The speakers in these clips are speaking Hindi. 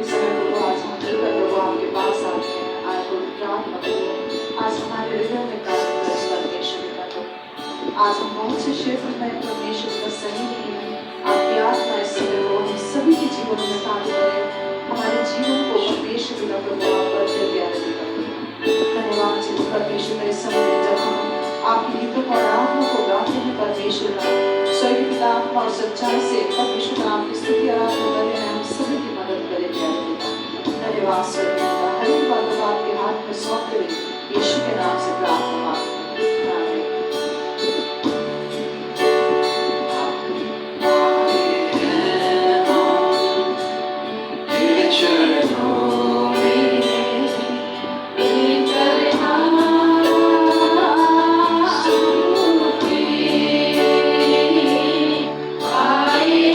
इस समय प्रभु आज हम मिलकर प्रभु आपके पास आते हैं। आज पवित्र आत्मा प्रभु आज हमारे हृदय में कार्य करे परमेश्वर का। तो आज हम बहुत से क्षेत्र में परमेश्वर का सही नहीं है। आपकी आत्मा इस समय प्रभु हम सभी के जीवन में कार्य करे, हमारे जीवन को परमेश्वर का प्रभु आप बदले प्यारे दिखाए। धन्यवाद जी परमेश्वर का। इस समय जब हम आपकी गीतों को और आत्मा को गाते हैं परमेश्वर का, स्वर्गीय पिता आत्मा और सच्चाई से परमेश्वर का आपकी स्तुति आराधना करने में हम सभी की मदद करें प्यारे पिता। धन्यवाद स्वर्गीय पिता। हर एक बात को आपके हाथ में सौंपते हुए यीशु के नाम से प्रार्थना मांगते हैं। आमीन। I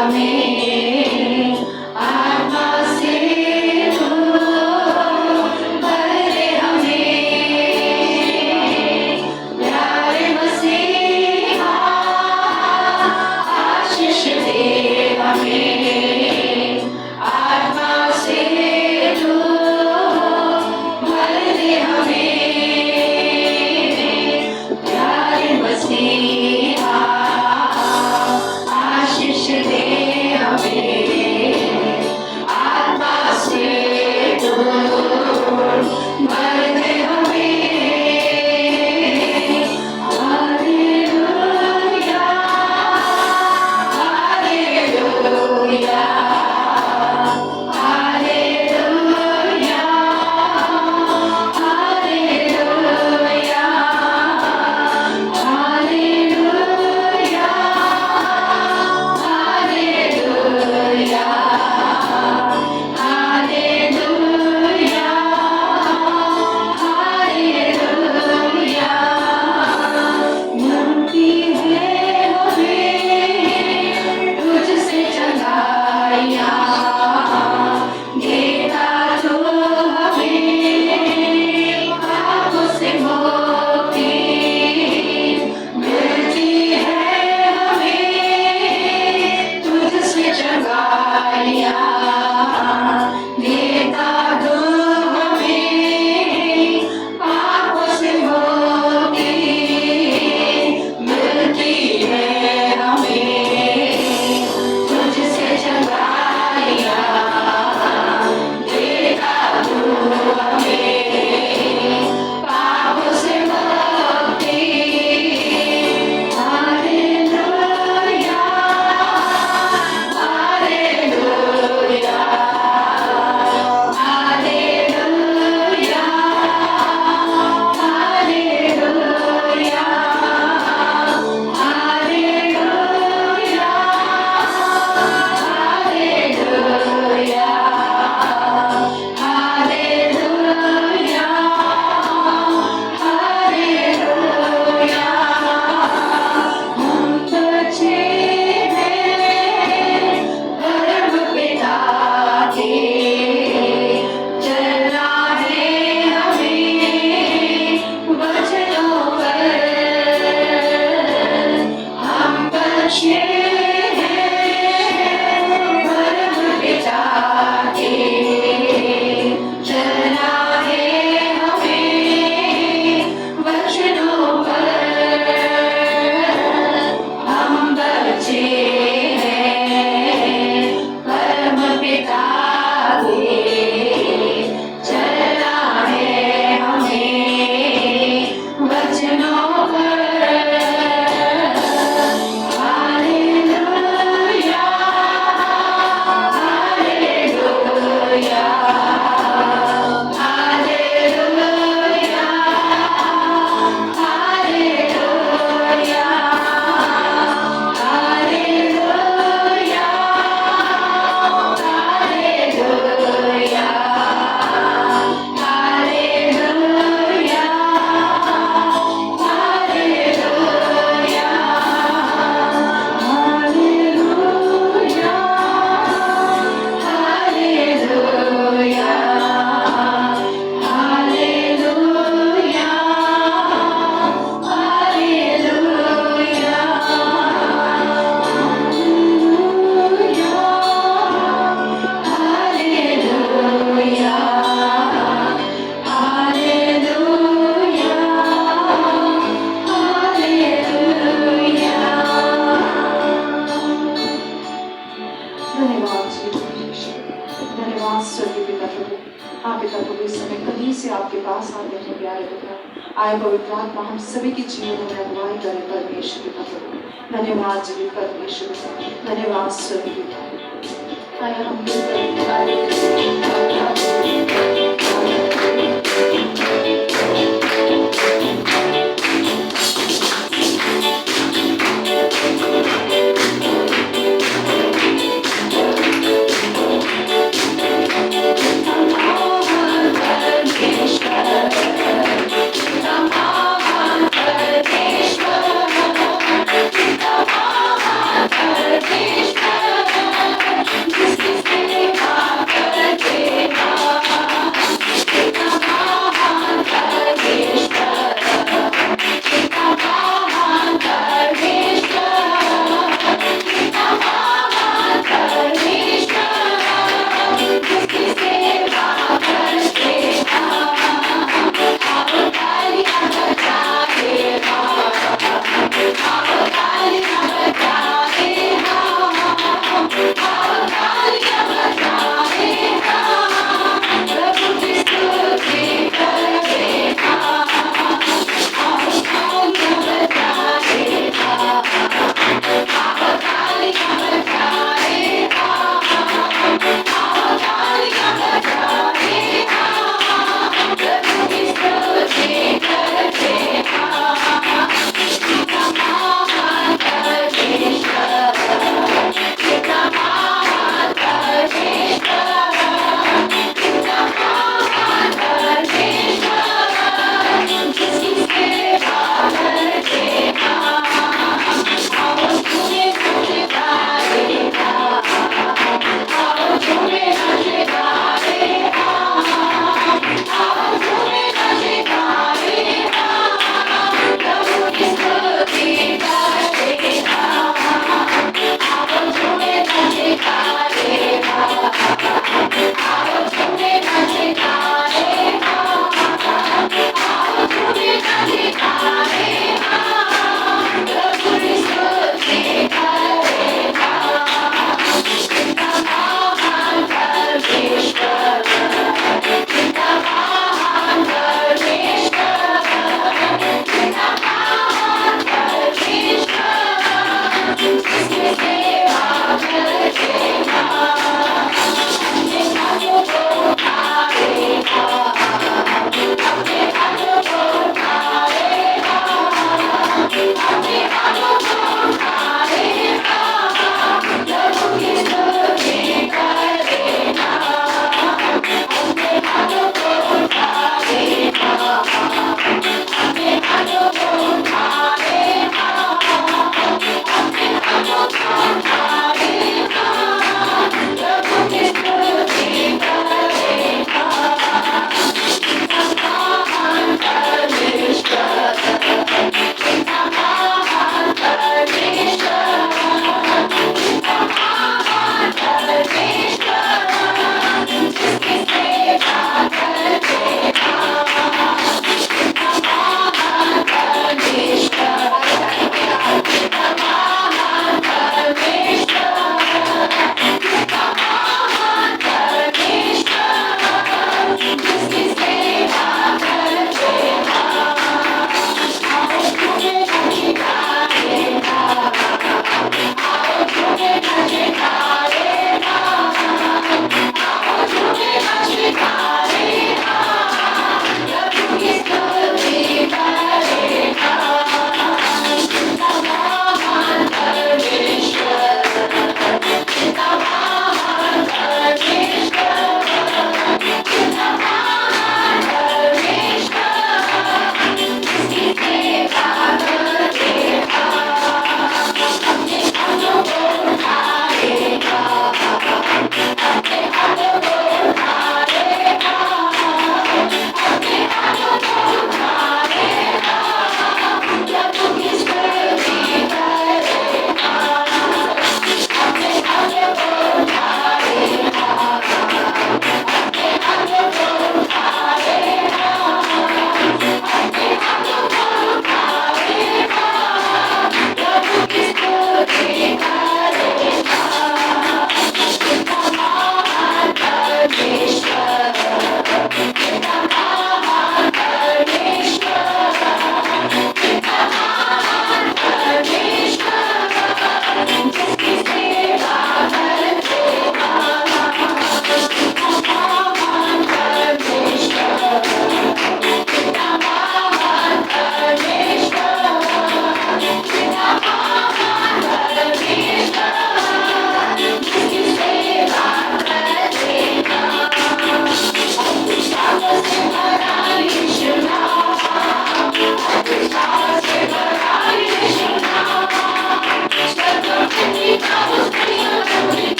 हमें आत्मा से तू भर दे हमें प्यारे मसीहा आशीष दे हमें आत्मा से तू भर दे हमें प्यारे मसीहा आशीष दे हमें आत्मा से तू भर दे हमें hallelujah hallelujah hallelujah hallelujah hallelujah hallelujah hallelujah hallelujah मिलती है हमें तुझसे चंगाइयाँ देता जो हमें पापों से मुक्ति मिलती है हमें तुझसे चंगाइयाँ देता जो हमें पापों से मुक्ति मिलती है हमें तुझसे चंगाइयाँ देता जो हमें पापों से मुक्ति hallelujah hallelujah hallelujah hallelujah hallelujah hallelujah hallelujah hallelujah हम बचे हैं परम पिता के चलना है हमें वचनों पर हम बचे हैं परम पिता के चलना है हमें वचनों पर हम बचे हैं परम पिता के चलना है हमें वचनों पर hallelujah hallelujah hallelujah hallelujah hallelujah hallelujah hallelujah hallelujah hallelujah hallelujah hallelujah hallelujah hallelujah धन्यवाद जी यीशु। धन्यवाद स्वर्गीय पिता प्रभु। हाँ पिता प्रभु, इस समय कहीं से आपके पास आते हैं प्यारे पिता। आए पवित्र आत्मा हम सभी की जीवन में अगुवाई करे परमेश्वर पिता प्रभु। धन्यवाद जी परमेश्वर पिता। धन्यवाद स्वर्गीय पिता। आए हम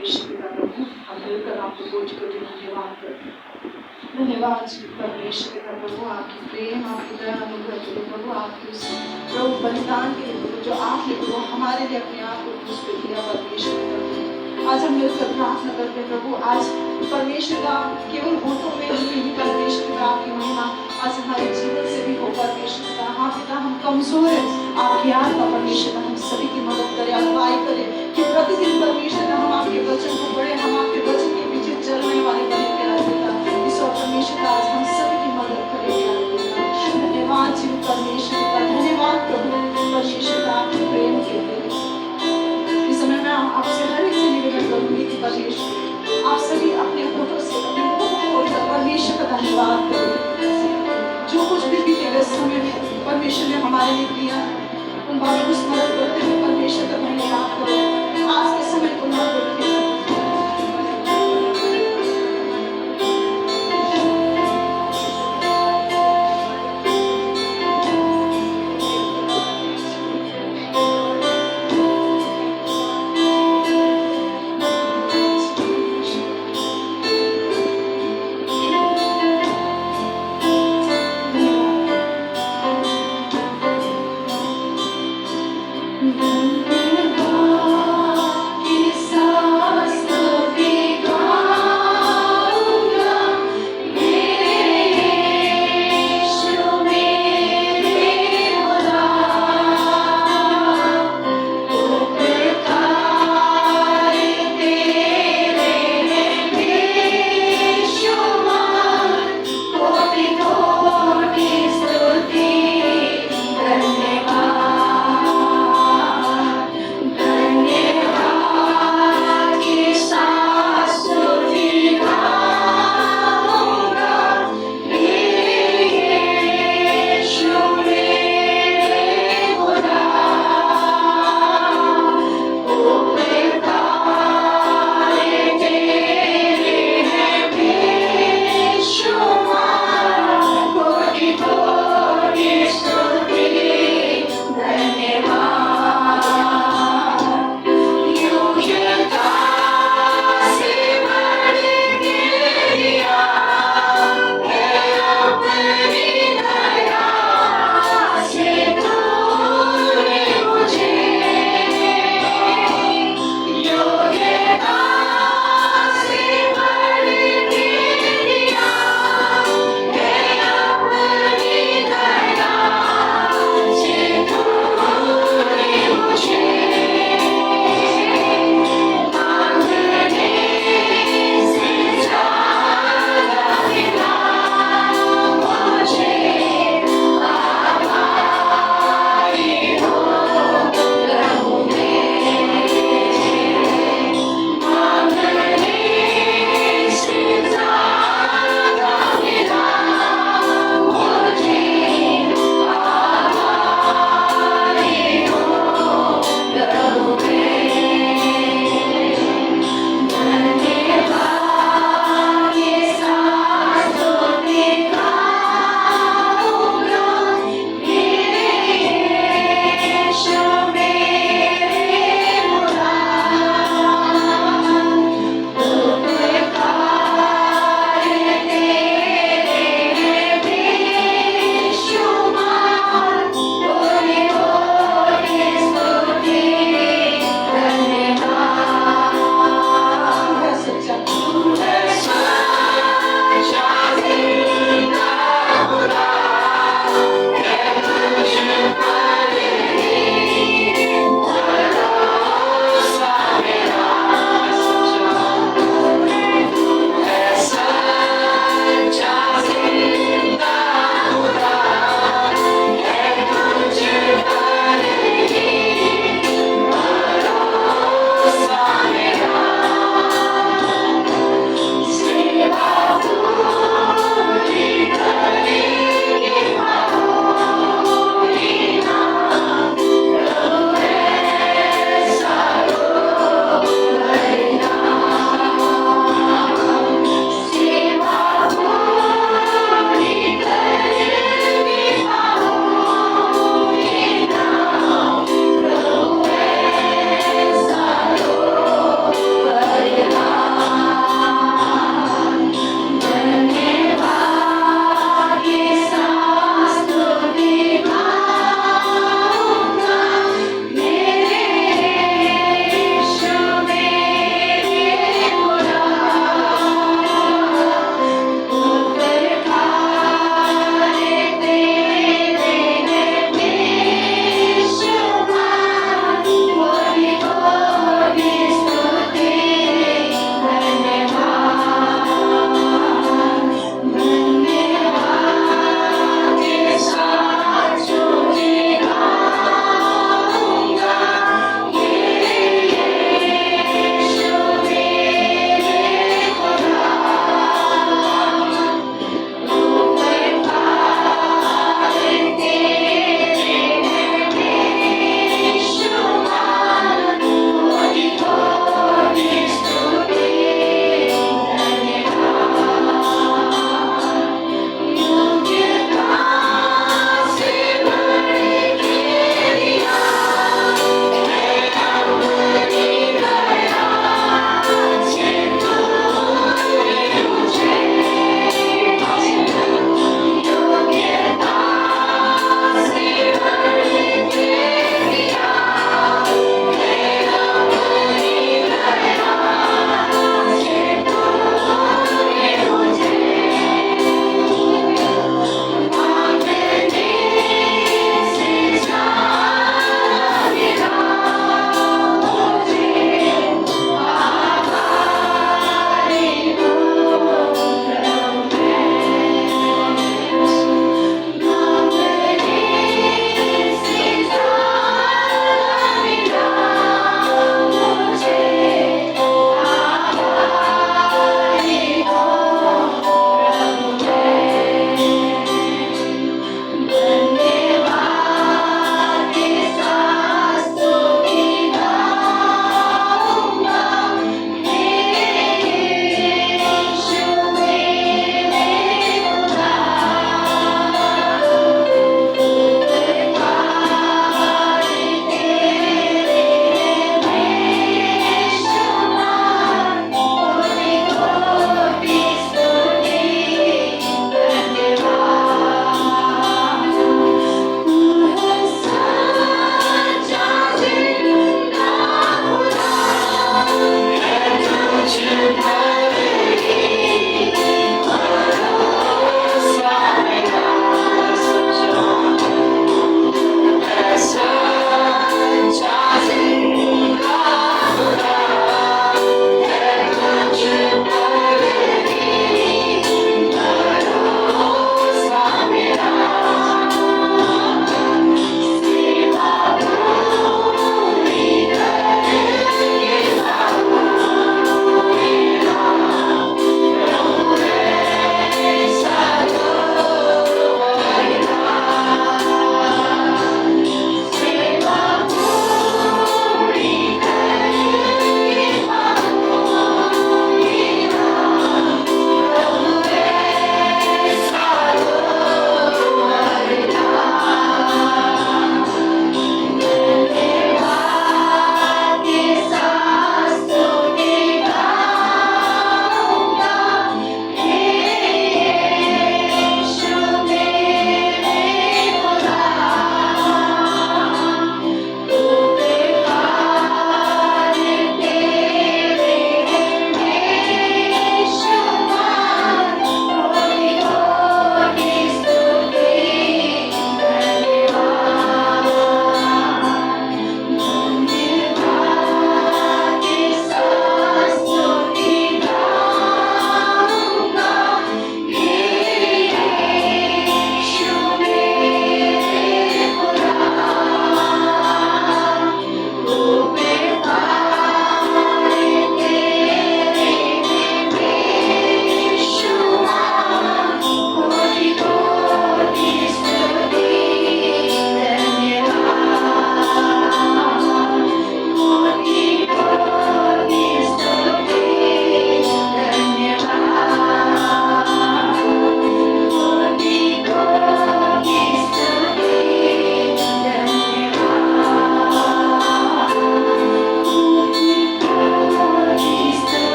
परमेश्वर पिता प्रभु, हम मिलकर आपको कोटि कोटि धन्यवाद करते हैं। धन्यवाद जी परमेश्वर पिता प्रभु, आपकी प्रेम, आपकी दया अनुग्रह के लिए प्रभु, आपकी उस प्रभु बलिदान के लिए प्रभु, जो आपने प्रभु हमारे लिए अपने आप को क्रूस पे दिया परमेश्वर पिता प्रभु। आज हम मिलकर प्रार्थना करते हैं प्रभु, आज परमेश्वर का केवल होठों में नहीं, परमेश्वर पिता आपकी महिमा आज हमारे जीवन से भी हो परमेश्वर पिता। हाँ पिता, हम कमजोर हैं, आपकी आत्मा परमेश्वर पिता हम सभी की मदद करे, अगुवाई करे कि प्रतिदिन परमेश्वर पिता हम आपके वचन को पढ़े, हम आपके वचन के पीछे चलने वाले बने प्यारे पिता। इस और परमेश्वर पिता आज हम सभी की मदद करे प्यारे पिता। धन्यवाद जी परमेश्वर पिता, धन्यवाद प्रभु परमेश्वर पिता आपके प्रेम के लिए। इस समय मैं आपसे हर एक से निवेदन करूंगी कि परमेश्वर आप सभी अपने होठों से अपने मुंह को खोलकर परमेश्वर का धन्यवाद करें। जो कुछ भी बीते हुए समय में परमेश्वर ने हमारे लिए किया, उन बातों को स्मरण करते हुए परमेश्वर का धन्यवाद करो। आज के समय को न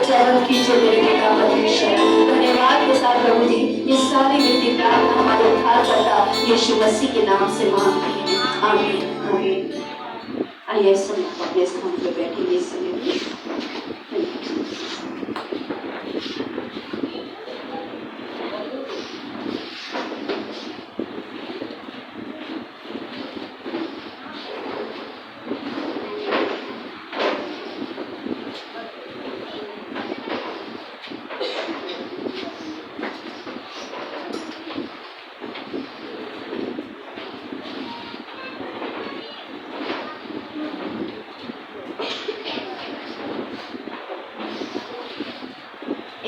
चरण कीजिए मेरे पिता परमेश्वर। धन्यवाद के साथ प्रभु जी ये सारी विनती प्रार्थना हमारे उद्धारकर्ता यीशु मसीह के नाम से मांगते हैं, आमीन आमीन। आइए समय अपने स्थान पर बैठेंगे इस समय में।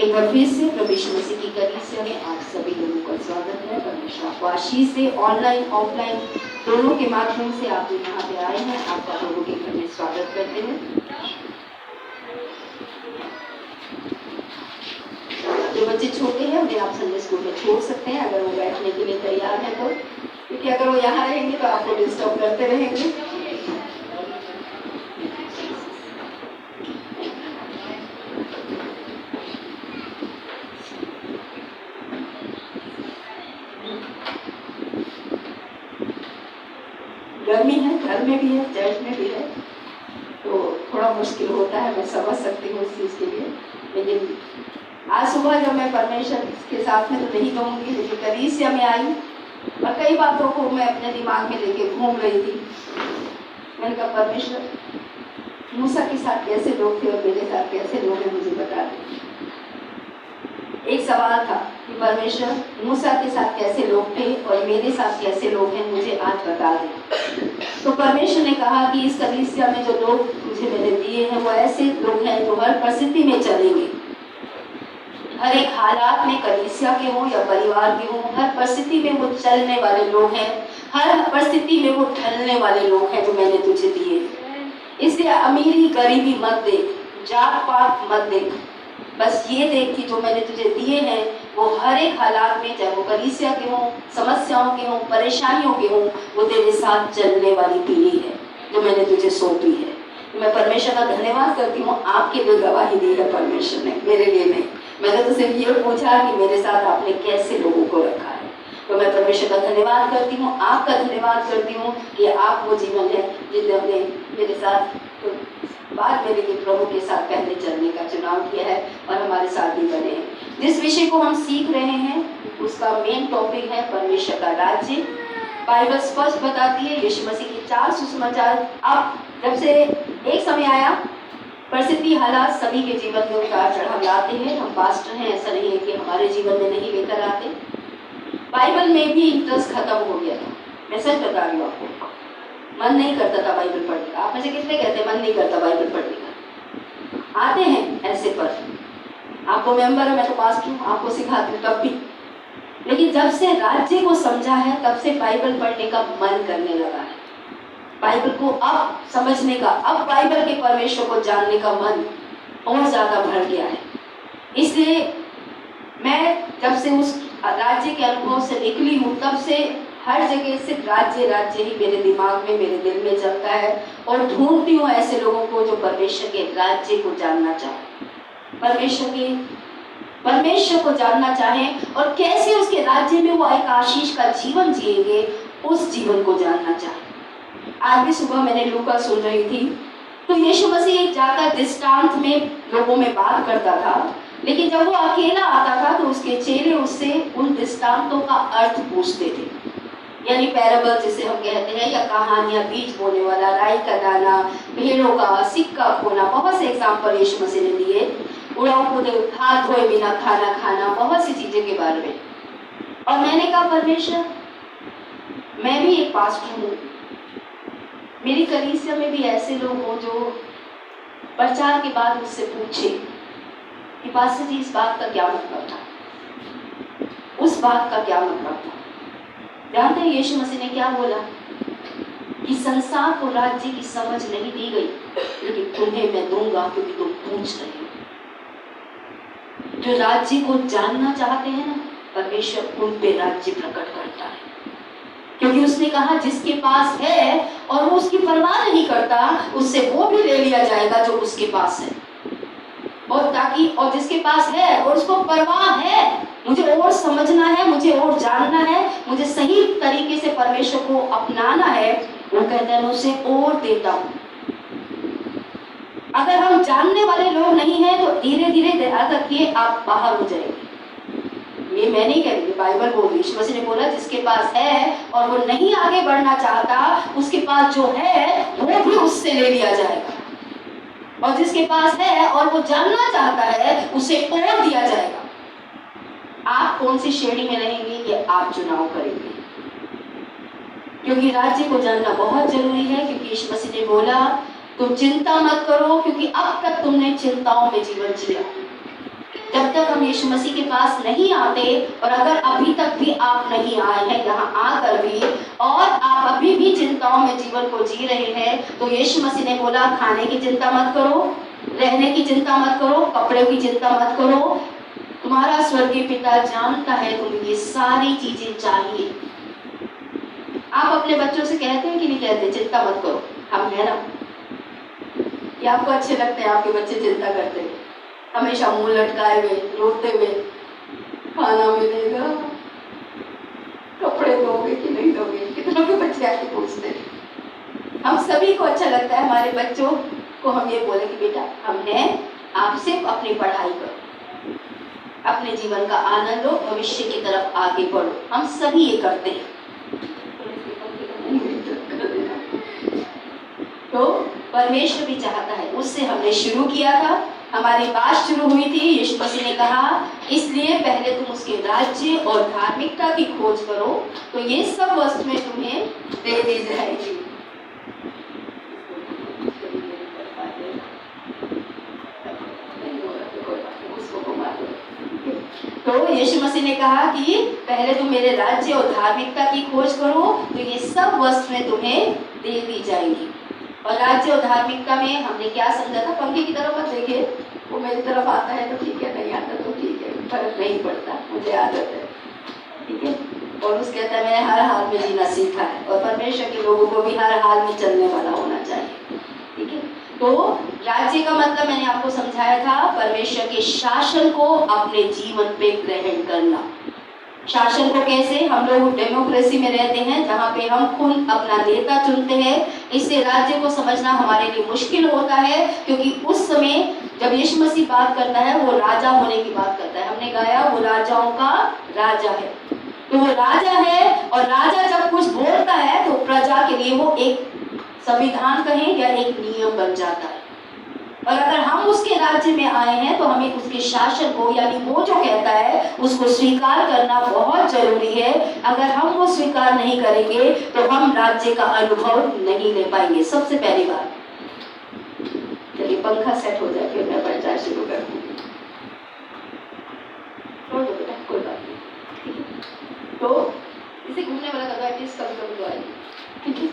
एक बार फिर से प्रभु यीशु मसीह की कलीसिया में आप सभी लोगों का स्वागत है। परमेश्वर आपको आशीष से ऑनलाइन ऑफलाइन दोनों के माध्यम से आप यहाँ पे आए हैं, आपका प्रभु के घर में स्वागत करते हैं। जो बच्चे छोटे हैं उन्हें आप संडे स्कूल में छोड़ सकते हैं अगर वो बैठने के लिए तैयार है तो, क्योंकि अगर वो यहाँ रहेंगे तो आपको डिस्टर्ब करते रहेंगे। गर्मी है, घर में भी है, चर्च में भी है, तो थोड़ा मुश्किल होता है, मैं समझ सकती हूँ उस चीज़ के लिए। लेकिन आज सुबह जब मैं परमेश्वर के साथ में तो नहीं कहूँगी, लेकिन कलीसिया में आई और कई बातों को मैं अपने दिमाग में लेके घूम रही थी। मैंने कहा परमेश्वर मूसा के साथ कैसे लोग थे और मेरे साथ कैसे लोग हैं, मुझे बता दें। एक सवाल था कि परमेश्वर मूसा के साथ कैसे लोग थे और मेरे साथ कैसे लोग हैं, मुझे आज बता दें। तो परमेश्वर ने कहा कि इस कलीसिया में जो लोग मुझे मैंने दिए हैं वो ऐसे लोग हैं जो हर परिस्थिति में चलेंगे, हर एक हालात में, कलीसिया के हों या परिवार के हों, हर परिस्थिति में वो चलने वाले लोग हैं, हर परिस्थिति में वो ढलने वाले लोग हैं जो मैंने तुझे दिए। इसलिए अमीरी गरीबी मत देख, जात पात मत देख, बस ये देख कि जो मैंने तुझे दिए हैं वो हर एक हालात में, चाहे वो कलीसिया के हों, समस्याओं के हों, परेशानियों के हों, वो तेरे साथ चलने वाली पीढ़ी है जो मैंने तुझे सौंपी है। मैं परमेश्वर का धन्यवाद करती हूँ, आपके लिए गवाही दी है परमेश्वर ने, मेरे लिए नहीं। मैंने तो सिर्फ ये पूछा कि मेरे साथ आपने कैसे लोगों को रखा है, तो मैं परमेश्वर का धन्यवाद करती हूँ, आपका धन्यवाद करती हूँ कि आप वो जीवन है जिन्होंने मेरे साथ बाद में लेकिन प्रभु के साथ पहले चलने का चुनाव किया है और हमारे साथ भी बने हैं। जिस विषय को हम सीख रहे हैं उसका मेन टॉपिक है परमेश्वर का राज्य। बाइबल स्पष्ट बताती है यीशु मसीह के 4 सुसमाचार। अब जब से एक समय आया, परिस्थिति हालात सभी के जीवन में उतार चढ़ाव लाते हैं। हम पास्टर हैं, ऐसा नहीं है कि हमारे जीवन में नहीं लेकर आते। बाइबल में भी इंटरेस्ट खत्म हो गया था, मैं सच बता रही हूँ आपको, मन नहीं करता था बाइबल पढ़ने का। आप में से कितने कहते हैं मन नहीं करता बाइबल पढ़ने का? आते हैं ऐसे पर, आपको मेंबर है, मैं तो पास्टर हूँ, आपको सिखाती हूँ तब भी। लेकिन जब से राज्य को समझा है तब से बाइबल पढ़ने का मन करने लगा है, बाइबल को अब समझने का, अब बाइबल के परमेश्वर को जानने का मन और ज़्यादा बढ़ गया है। इसलिए मैं जब से उस राज्य के अनुभव से निकली हूँ तब से हर जगह सिर्फ राज्य राज्य ही मेरे दिमाग में, मेरे दिल में चलता है और ढूंढती हूँ ऐसे लोगों को जो परमेश्वर के राज्य को जानना चाहें, परमेश्वर को जानना चाहें और कैसे उसके राज्य में वो एक आशीष का जीवन जिएंगे, उस जीवन को जानना चाहें। आज भी सुबह मैंने लूका सुन रही थी, तो यीशु मसीह एक जाकर दृष्टांत में लोगों में बात करता था, लेकिन जब वो अकेला आता था तो उसके चेले उससे उन दृष्टांतों का अर्थ पूछते थे, यानी पैराबल जिसे हम कहते हैं, या कहानियां, बीज बोने वाला, राई का दाना, भेड़ों का सिक्का खोना, बहुत से एग्जाम्पल यीशु मसीह ने दिए। उड़ाऊ कूदे, हाथ धोए बिना खाना खाना, बहुत सी चीजें के बारे में। और मैंने कहा परमेश्वर, मैं भी एक पास्टर हूँ, मेरी कलीसिया में भी ऐसे लोग हों जो प्रचार के बाद मुझसे पूछे कि पास्टर जी इस बात का क्या मतलब था, उस बात का क्या मतलब था। जानते हैं यीशु मसीह ने क्या बोला कि संसार को राज्य की समझ नहीं दी गई, लेकिन तुम्हें मैं दूंगा क्योंकि तुम पूछ रहे हो। जो राज्य को जानना चाहते हैं ना, परमेश्वर उन पे राज्य प्रकट करता है, क्योंकि उसने कहा जिसके पास है और वो उसकी परवाह नहीं करता, उससे वो भी ले लिया जाएगा जो उसके पास है। और ताकि और जिसके पास है और उसको परवाह है, मुझे और समझना है, मुझे और जानना है, मुझे सही तरीके से परमेश्वर को अपनाना है, वो कहता है मैं उसे और देता हूँ। अगर हम जानने वाले लोग नहीं हैं तो धीरे धीरे ध्यान रखिए आप बाहर हो जाएंगे। ये मैं नहीं कह रही, बाइबल बोल रही। यीशु मसीह ने बोला जिसके पास है और वो नहीं आगे बढ़ना चाहता, उसके पास जो है वो भी उससे ले लिया जाएगा, और जिसके पास है और वो जानना चाहता है उसे और दिया जाएगा। आप कौन सी श्रेणी में रहेंगे ये आप चुनाव करेंगे, क्योंकि राज्य को जानना बहुत जरूरी है। क्योंकि यीशु मसीह ने बोला तुम चिंता मत करो, क्योंकि अब तक तुमने चिंताओं में जीवन जिया। जब तक हम यीशु मसीह के पास नहीं आते, और अगर अभी तक भी आप नहीं आए हैं यहाँ आकर भी, और आप अभी भी चिंताओं में जीवन को जी रहे हैं, तो यीशु मसीह ने बोला खाने की चिंता मत करो, रहने की चिंता मत करो, कपड़े की चिंता मत करो, तुम्हारा स्वर्गीय पिता जानता है तुम्हें ये सारी चीजें चाहिए। आप अपने बच्चों से कहते हैं कि नहीं कहते चिंता मत करो? हम है ना, ये आपको अच्छे लगते हैं आपके बच्चे चिंता करते हैं, हमेशा मुंह लटकाए हुए, रोते हुए, खाना मिलेगा, कपड़े दोगे कि नहीं दोगे? कितनों के बच्चे आके पूछते हैं। हम सभी को अच्छा लगता है हमारे बच्चों को हम ये बोले कि बेटा हम हैं, आप सिर्फ अपनी पढ़ाई करो, अपने जीवन का आनंद लो, भविष्य की तरफ आगे बढ़ो। हम सभी ये करते हैं। तो परमेश्वर भी चाहता है, उससे हमने शुरू किया था, हमारी बात शुरू हुई थी। यीशु मसीह ने कहा इसलिए पहले तुम उसके राज्य और धार्मिकता की खोज करो तो ये सब वस्तुएं तुम्हें दे दी जाएगी। तो यीशु मसीह ने कहा कि पहले तुम मेरे राज्य और धार्मिकता की खोज करो तो ये सब वस्तुएं तुम्हें दे दी जाएंगी। और राज्य और धार्मिकता में हमने क्या समझा था? पंखे की तरफ मत देखिए, वो मेरी तरफ आता है तो ठीक है, नहीं आता तो ठीक है, फर्क नहीं पड़ता, मुझे आदत है, ठीक है। और उस कहता है मैंने हर हाल में जीना सीखा है, और परमेश्वर के लोगों को भी हर हाल में चलने वाला होना चाहिए, ठीक है। तो राज्य का मतलब मैंने आपको समझाया था, परमेश्वर के शासन को अपने जीवन पे ग्रहण करना। शासन को कैसे? हम लोग डेमोक्रेसी में रहते हैं जहाँ पे हम खुद अपना नेता चुनते हैं। इससे राज्य को समझना हमारे लिए मुश्किल होता है, क्योंकि उस समय जब यीशु मसीह बात करता है वो राजा होने की बात करता है। हमने गाया वो राजाओं का राजा है, तो वो राजा है, और राजा जब कुछ बोलता है तो प्रजा के लिए वो एक संविधान कहें या एक नियम बन जाता है। और अगर हम उसके राज्य में आए हैं तो हमें उसके शासन को, यानी वो जो कहता है उसको स्वीकार करना बहुत जरूरी है। अगर हम वो स्वीकार नहीं करेंगे तो हम राज्य का अनुभव नहीं ले पाएंगे। सबसे पहली बात, चलिए पंखा सेट हो जाए फिर मैं प्रचार शुरू कर दूंगी। कोई बात नहीं, तो इसे घूमने वाला कदम एटलीस्ट कभी कभी तो आएगी।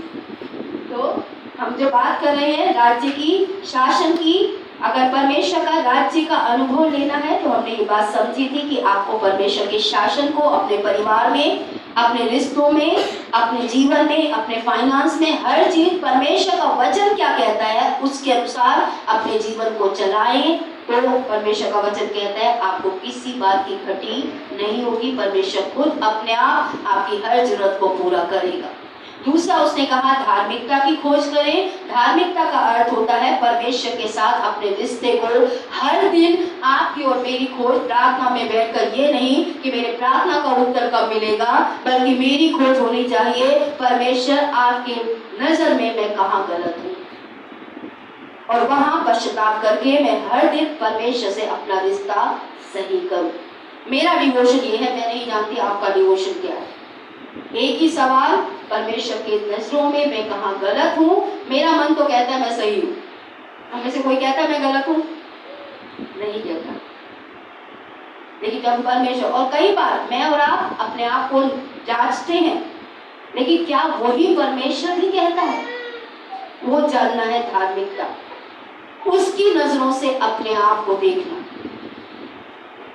तो हम जो बात कर रहे हैं राज्य की, शासन की, अगर परमेश्वर का राज्य का अनुभव लेना है तो हमने ये बात समझी थी कि आपको परमेश्वर के शासन को अपने परिवार में, अपने रिश्तों में, अपने जीवन में, अपने फाइनेंस में, हर चीज परमेश्वर का वचन क्या कहता है उसके अनुसार अपने जीवन को चलाएं। तो परमेश्वर का वचन कहता है आपको किसी बात की घटी नहीं होगी, परमेश्वर खुद अपने आप आपकी हर जरूरत को पूरा करेगा। दूसरा उसने कहा धार्मिकता की खोज करें। धार्मिकता का अर्थ होता है परमेश्वर के साथ अपने रिश्ते को हर दिन आपकी और मेरी खोज प्रार्थना में बैठकर ये नहीं कि मेरे प्रार्थना का उत्तर कब मिलेगा, बल्कि मेरी खोज होनी चाहिए परमेश्वर आपके नजर में मैं कहाँ गलत हूँ, और वहां पश्चाताप करके मैं हर दिन परमेश्वर से अपना रिश्ता सही करूं। मेरा डिवोशन ये है, मैं नहीं जानती आपका डिवोशन क्या है। एक ही सवाल, परमेश्वर के नजरों में मैं कहाँ गलत हूँ? मेरा मन तो कहता है मैं सही हूँ। हमें से कोई कहता है मैं गलत हूँ? नहीं कहता। लेकिन जब परमेश्वर, और कई बार मैं और आप अपने आप को जांचते हैं, लेकिन क्या वही परमेश्वर ही कहता है? वो जानना है धार्मिकता, उसकी नजरों से अपने आप को देखना।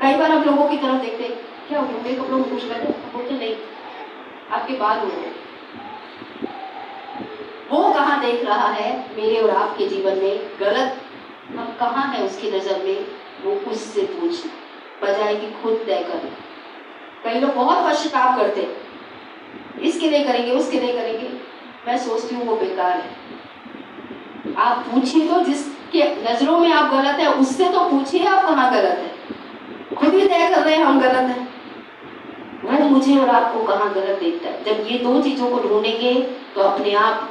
कई बार हम लोगों की तरफ देखते हैं, क्या हो गया मेरे कपड़ों में कुछ गलत है? बोलते नहीं, आपके बाल हो गए। वो कहाँ देख रहा है मेरे और आपके जीवन में गलत? हम कहाँ है उसकी नजर में? वो उससे पूछना, बजाय कि खुद तय करना। कई लोग बहुत पश्चाताप करते हैं, इसके लिए करेंगे, उसके लिए करेंगे। मैं सोचती हूँ वो बेकार है। आप पूछिए तो, जिसके नजरों में आप गलत है उससे तो पूछिए आप कहाँ गलत है। खुद ही तय कर रहे हैं हम गलत हैं, वो मुझे और आपको कहाँ गलत देखता है। जब ये दो चीजों को ढूंढेंगे तो अपने आप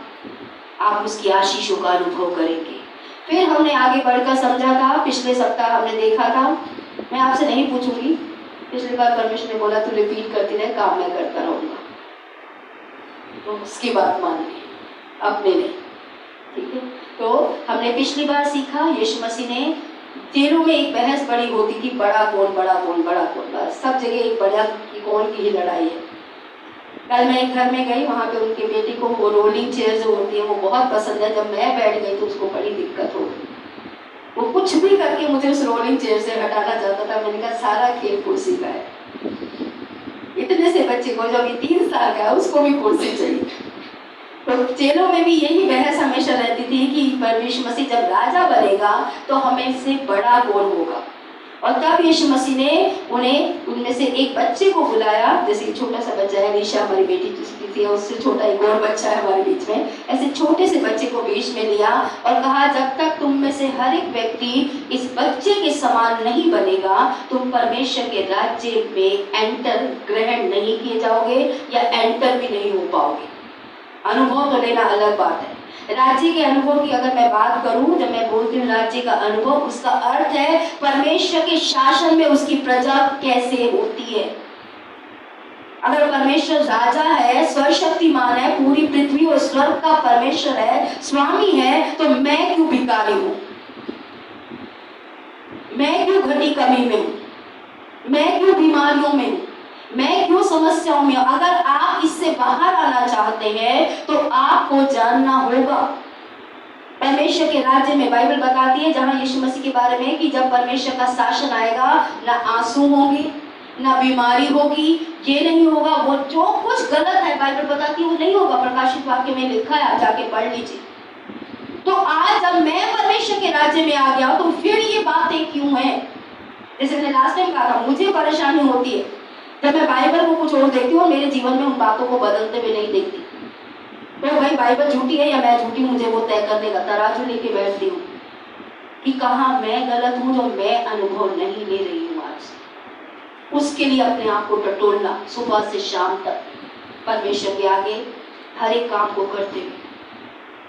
उसकी आशीषों का अनुभव करेंगे। फिर हमने आगे बढ़कर समझा था, पिछले सप्ताह हमने देखा था, मैं आपसे नहीं पूछूंगी, पिछली बार परमेश्वर ने बोला तू रिपीट करती रहे, काम मैं करता रहूंगा, तो उसकी बात मान ली, अपने नहीं, ठीक है। तो हमने पिछली बार सीखा, यीशु मसीह ने चेलों में एक बहस बड़ी होती थी, बड़ा कौन बड़ा कौन बड़ा कौन, बस सब जगह एक बड़ा की कौन की ही लड़ाई है। कल मैं एक घर में गई, वहाँ पे उनके बेटी को वो रोलिंग चेयर जो होती है वो बहुत पसंद है। जब मैं बैठ गई तो उसको बड़ी दिक्कत हो गई, वो कुछ भी करके मुझे उस रोलिंग चेयर से हटाना चाहता था। मैंने कहा सारा खेल कुर्सी का है, इतने से बच्चे को, जब ये 3 साल का है उसको भी कुर्सी चाहिए। तो चेलों में भी यही बहस हमेशा रहती थी कि परमेश्वर मसीह जब राजा बनेगा तो हमें से बड़ा कौन होगा। और तब यीशु मसीह ने उन्हें उनमें से एक बच्चे को बुलाया, जैसे कि छोटा सा बच्चा है, रीशा हमारी बेटी जिसकी थी, उससे छोटा एक और बच्चा है हमारे बीच में, ऐसे छोटे से बच्चे को बीच में लिया और कहा जब तक तुम में से हर एक व्यक्ति इस बच्चे के समान नहीं बनेगा तुम परमेश्वर के राज्य में एंटर ग्रहण नहीं किए जाओगे या एंटर भी नहीं हो पाओगे। अनुभव तो लेना अलग बात है। राज्य के अनुभव की अगर मैं बात करूं, जब मैं बोलती हूँ राज्य का अनुभव, उसका अर्थ है परमेश्वर के शासन में उसकी प्रजा कैसे होती है। अगर परमेश्वर राजा है, सर्वशक्तिमान है, पूरी पृथ्वी और स्वर्ग का परमेश्वर है, स्वामी है, तो मैं क्यों भिखारी हूं, मैं क्यों घटी कमी में हूं, मैं क्यों बीमारियों में हूं, मैं क्यों समस्याओं में। अगर आप इससे बाहर आना चाहते हैं तो आपको जानना होगा परमेश्वर के राज्य में। बाइबल बताती है जहां यीशु मसीह के बारे में कि जब परमेश्वर का शासन आएगा ना आंसू होंगे ना बीमारी होगी, ये नहीं होगा, वो जो कुछ गलत है बाइबल बताती है वो नहीं होगा। प्रकाशित वाक्य में लिखा है, आप जाके पढ़ लीजिए। तो आज जब मैं परमेश्वर के राज्य में आ गया तो फिर ये बातें क्यों हैं। जैसे मैंने लास्ट टाइम कहा था, मुझे परेशानी होती है जब मैं बाइबल को कुछ और देखती हूँ और मेरे जीवन में उन बातों को बदलते हुए नहीं देखती। तो भाई बाइबल झूठी है या मैं झूठी, मुझे वो तय करने का तराजू लेके बैठती हूँ कि कहाँ मैं गलत हूँ जो मैं अनुभव नहीं ले रही हूँ आज। उसके लिए अपने आप को टटोलना, सुबह से शाम तक परमेश्वर के आगे हर एक काम को करते हुए।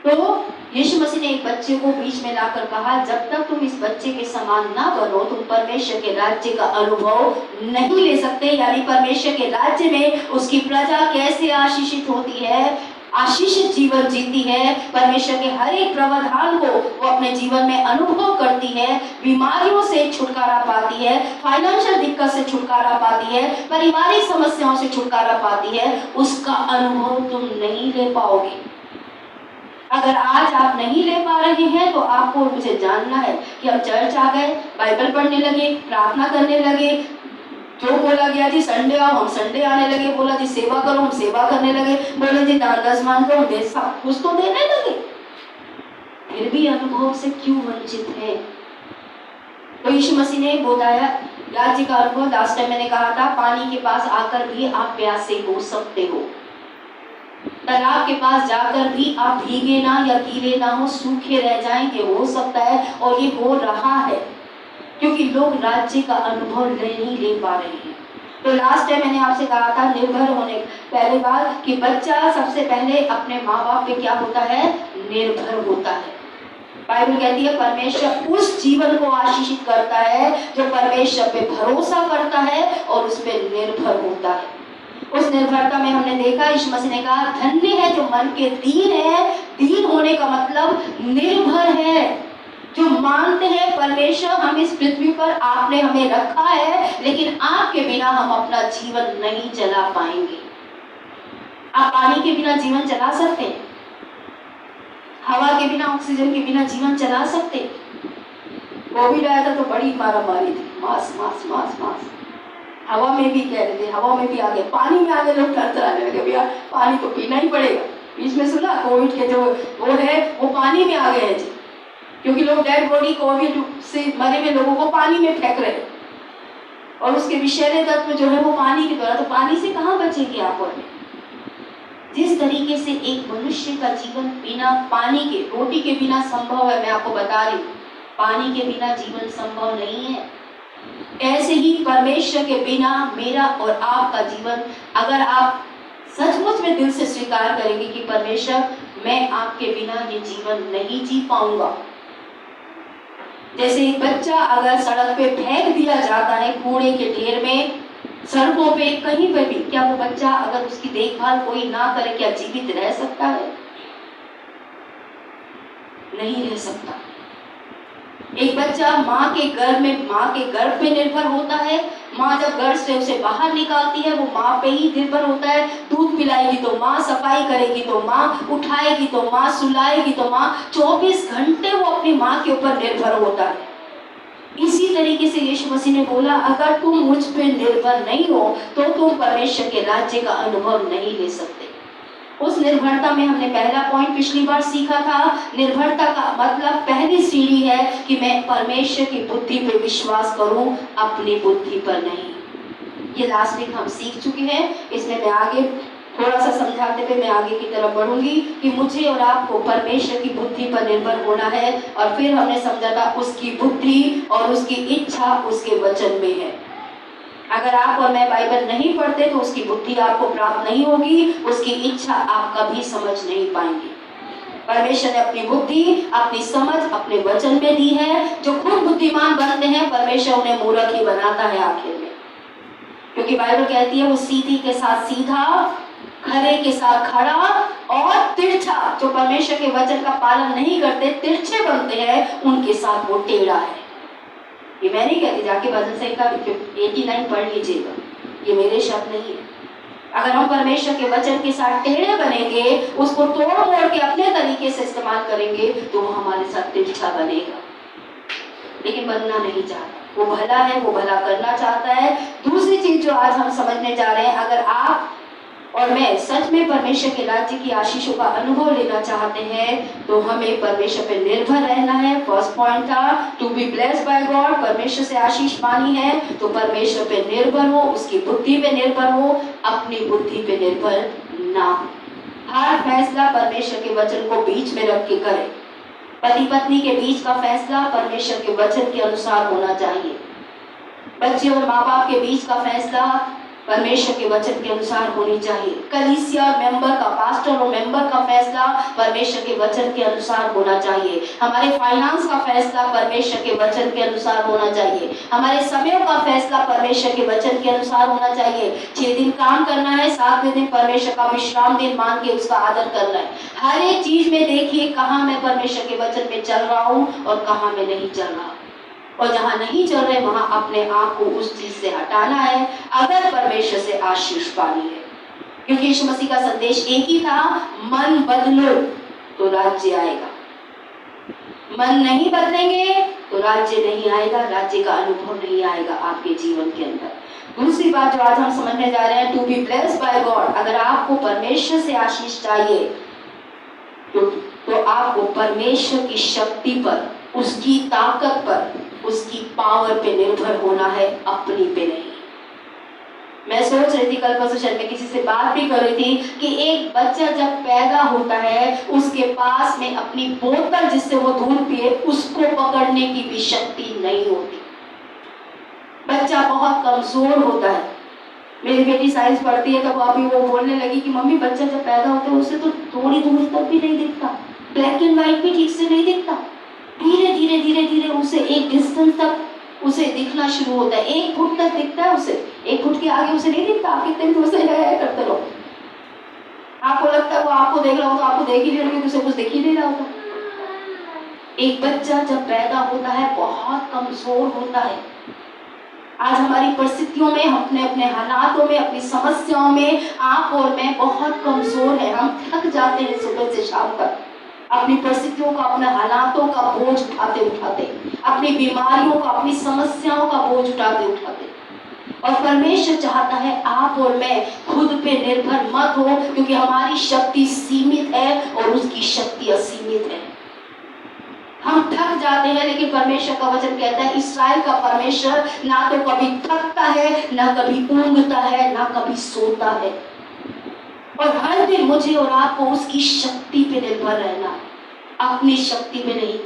तो यीशु मसीह ने एक बच्चे को बीच में लाकर कहा जब तक तुम इस बच्चे के समान ना बनो तुम परमेश्वर के राज्य का अनुभव नहीं ले सकते। यानी परमेश्वर के राज्य में उसकी प्रजा कैसे आशीषित होती है, आशीषित जीवन जीती है, परमेश्वर के हर एक प्रावधान को वो अपने जीवन में अनुभव करती है, बीमारियों से छुटकारा पाती है, फाइनेंशियल दिक्कत से छुटकारा पाती है, पारिवारिक समस्याओं से छुटकारा पाती है, उसका अनुभव तुम नहीं ले पाओगे। अगर आज आप नहीं ले पा रहे हैं तो आपको मुझे जानना है कि हम चर्च आ गए, बाइबल पढ़ने लगे, प्रार्थना करने लगे, जो बोला गया जी संडे आओ हम संडे आने लगे, बोला जी सेवा करो हम सेवा करने लगे, बोले जी दान दसमान दो हम सब कुछ तो देने लगे, फिर भी अनुभव से क्यों वंचित है। तो यीशु मसीह ने बताया राज्य का अनुभव। लास्ट टाइम मैंने कहा था पानी के पास आकर भी आप प्यासे हो सकते हो, तालाब के पास जाकर भी आप भीगे ना या गीले ना हो, सूखे रह जाएंगे, हो सकता है और ये हो रहा है क्योंकि लोग राज्य का अनुभव नहीं ले पा रहे हैं। तो लास्ट टाइम मैंने आपसे कहा था निर्भर होने पहले बात कि बच्चा सबसे पहले अपने माँ बाप पे क्या होता है, निर्भर होता है। बाइबल कहती है परमेश्वर उस जीवन को आशीषित करता है जो परमेश्वर पे भरोसा करता है और उस पर निर्भर होता है। उस निर्भरता में हमने देखा यीशु मसीह ने कहा धन्य है जो मन के दीन है। दीन होने का मतलब निर्भर है, जो मानते हैं परमेश्वर हम इस पृथ्वी पर आपने हमें रखा है लेकिन आपके बिना हम अपना जीवन नहीं चला पाएंगे। आप पानी के बिना जीवन चला सकते हैं, हवा के बिना ऑक्सीजन के बिना जीवन चला सकते। कोविड आया था तो बड़ी मारामारी थी, मास मास मास मास, हवा में भी कह रहे थे, हवा में भी आ गए, पानी में आगे लोग थरथराने लगे, भैया पानी तो पीना ही पड़ेगा। बीच में सुना कोविड के जो वो है वो पानी में आ गए हैं जी, क्योंकि लोग डेड बॉडी कोविड से मरे हुए लोगों को पानी में फेंक रहे हैं और उसके विषैले तत्व जो है वो पानी के द्वारा, तो पानी से कहाँ बचेंगे आप और मैं? जिस तरीके से एक मनुष्य का जीवन बिना पानी के, रोटी के बिना संभव है, मैं आपको बता रही हूँ, पानी के बिना जीवन संभव नहीं है। ऐसे ही परमेश्वर के बिना मेरा और आपका जीवन, अगर आप सचमुच में दिल से स्वीकार करेंगे कि परमेश्वर मैं आपके बिना ये जीवन नहीं जी पाऊंगा। जैसे एक बच्चा अगर सड़क पे फेंक दिया जाता है कूड़े के ढेर में, सड़कों पे कहीं पर भी, क्या वो बच्चा अगर उसकी देखभाल कोई ना करे क्या जीवित रह सकता है? नहीं रह सकता। एक बच्चा माँ के गर्भ पे निर्भर होता है। माँ जब गर्भ से उसे बाहर निकालती है वो माँ पे ही निर्भर होता है। दूध पिलाएगी तो माँ, सफाई करेगी तो माँ, उठाएगी तो माँ, सुलाएगी तो माँ, 24 घंटे वो अपनी माँ के ऊपर निर्भर होता है। इसी तरीके से यीशु मसीह ने बोला, अगर तुम मुझ पे निर्भर नहीं हो तो तुम परमेश्वर के राज्य का अनुभव नहीं ले सकते। उस निर्भरता में हमने पहला पॉइंट पिछली बार सीखा था, निर्भरता का मतलब पहली सीढ़ी है कि मैं परमेश्वर की बुद्धि पे विश्वास करूं, अपनी बुद्धि पर नहीं। ये लास्ट वीक हम सीख चुके हैं। इसमें मैं आगे थोड़ा सा समझाते हुए मैं आगे की तरफ बढ़ूंगी कि मुझे और आपको परमेश्वर की बुद्धि पर निर्भर होना है। और फिर हमने समझा था उसकी बुद्धि और उसकी इच्छा उसके वचन में है। अगर आप और मैं बाइबल नहीं पढ़ते तो उसकी बुद्धि आपको प्राप्त नहीं होगी, उसकी इच्छा आप कभी समझ नहीं पाएंगे। परमेश्वर ने अपनी बुद्धि, अपनी समझ अपने वचन में दी है। जो खुद बुद्धिमान बनते हैं परमेश्वर उन्हें मूर्ख ही बनाता है आखिर में, क्योंकि बाइबल कहती है वो सीधी के साथ सीधा, खरे के साथ खड़ा और तिरछा, जो परमेश्वर के वचन का पालन नहीं करते, तिरछे बनते हैं, उनके साथ वो टेढ़ा है। ये मैं नहीं कहती, जाके भजन संहिता 89 पढ़ लीजिएगा, ये मेरे शब्द नहीं है। अगर हम परमेश्वर के वचन के साथ टेढ़े बनेंगे, उसको तोड़ मोड़ के अपने तरीके से इस्तेमाल करेंगे तो वो हमारे साथ तिरछा बनेगा, लेकिन बनना नहीं चाहता। वो भला है, वो भला करना चाहता है। दूसरी चीज जो आज हम समझने जा रहे हैं, अगर आप और मैं सच में परमेश्वर के राज्य की आशीषों का अनुभव लेना चाहते हैं तो हमें परमेश्वर पे निर्भर रहना है। फर्स्ट पॉइंट था to be blessed by God, परमेश्वर से आशीष पानी है तो परमेश्वर पे निर्भर हो, उसकी बुद्धि पे निर्भर हो, अपनी बुद्धि पे निर्भर ना हो। हर फैसला परमेश्वर के वचन को बीच में रख के करें। पति पत्नी के बीच का फैसला परमेश्वर के वचन के अनुसार होना चाहिए। बच्चे और माँ बाप के बीच का फैसला परमेश्वर के वचन के अनुसार होनी चाहिए। कलीसिया और मेंबर का, पास्टर और मेंबर का फैसला परमेश्वर के वचन के अनुसार होना चाहिए। हमारे फाइनेंस का फैसला परमेश्वर के वचन के अनुसार होना चाहिए। हमारे समय का फैसला परमेश्वर के वचन के अनुसार होना चाहिए। 6 दिन काम करना है, 7वें दिन परमेश्वर का विश्राम दिन मान के उसका आदर करना है। हर एक चीज में देखिए कहाँ मैं परमेश्वर के वचन में चल रहा हूँ और कहाँ मैं नहीं चल रहा, और जहां नहीं चल रहे वहां अपने आप को उस चीज से हटाना है अगर परमेश्वर से आशीष पानी है। क्योंकि यीशु मसीह का संदेश एक ही था, मन बदलो तो राज्य आएगा। मन नहीं बदलेंगे तो राज्य नहीं आएगा, राज्य का अनुभव नहीं आएगा आपके जीवन के अंदर। दूसरी बात जो आज हम समझने जा रहे हैं, to be blessed by God, अगर आपको परमेश्वर से आशीष चाहिए तो आपको परमेश्वर की शक्ति पर, उसकी ताकत पर, उसकी पावर पे निर्भर होना है, अपनी पे नहीं। मैं सोच रही थी कल परसों शायद मैं किसी से बात भी कर रही थी कि एक बच्चा जब पैदा होता है उसके पास में अपनी बोतल जिससे वो दूध पिए उसको पकड़ने की भी शक्ति नहीं होती। बच्चा बहुत कमजोर होता है। मेरी बेटी साइंस पढ़ती है तो अभी वो बोलने लगी कि मम्मी बच्चा जब पैदा होता है उसे तो थोड़ी दूर तक भी नहीं दिखता, ब्लैक एंड व्हाइट भी ठीक से नहीं दिखता, धीरे धीरे धीरे धीरे उसे एक डिस्टेंस तक उसे दिखना शुरू होता है, 1 फुट तक दिखता है उसे, 1 फुट के आगे उसे नहीं दिखता। आप कितने भी दूर से है करते रहो, आपको लगता है वो आपको देख रहा हो तो आपको देख ही नहीं रही, उसे कुछ दिख ही नहीं रहा होता। एक बच्चा जब पैदा होता है बहुत कमजोर होता है। आज हमारी परिस्थितियों में, हम अपने हालातों में, अपनी समस्याओं में आप और मैं बहुत कमजोर है। हम थक जाते हैं सुबह से शाम तक अपनी परिस्थितियों का, अपने हालातों का बोझ उठाते उठाते, अपनी बीमारियों का, अपनी समस्याओं का बोझ उठाते उठाते। और परमेश्वर चाहता है आप और मैं खुद पे निर्भर मत हो, क्योंकि हमारी शक्ति सीमित है और उसकी शक्ति असीमित है। हम थक जाते हैं, लेकिन परमेश्वर का वचन कहता है इस्राएल का परमेश्वर ना तो कभी थकता है, ना कभी ऊँघता है, ना कभी सोता है। और हर दिन मुझे और आपको उसकी शक्ति पे निर्भर रहना है, अपनी शक्ति पे नहीं।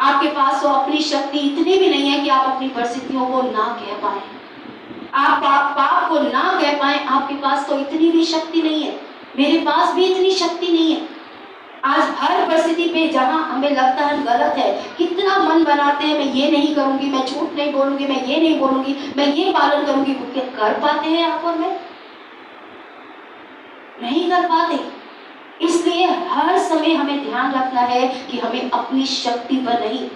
आपके पास तो अपनी शक्ति इतनी भी नहीं है कि आप अपनी परिस्थितियों को ना कह पाए, आप पाप को ना कह पाए। आपके पास तो इतनी भी शक्ति नहीं है, मेरे पास भी इतनी शक्ति नहीं है। आज हर परिस्थिति पे जहां हमें लगता है गलत है, कितना मन बनाते हैं मैं ये नहीं करूंगी, मैं झूठ नहीं बोलूंगी, मैं ये नहीं बोलूंगी, मैं ये पालन करूंगी। क्या कर पाते हैं आप और मैं? नहीं कर पाते। इसलिए हर समय हमें ध्यान रखना है कि हमें अपनी शक्ति पर नहीं,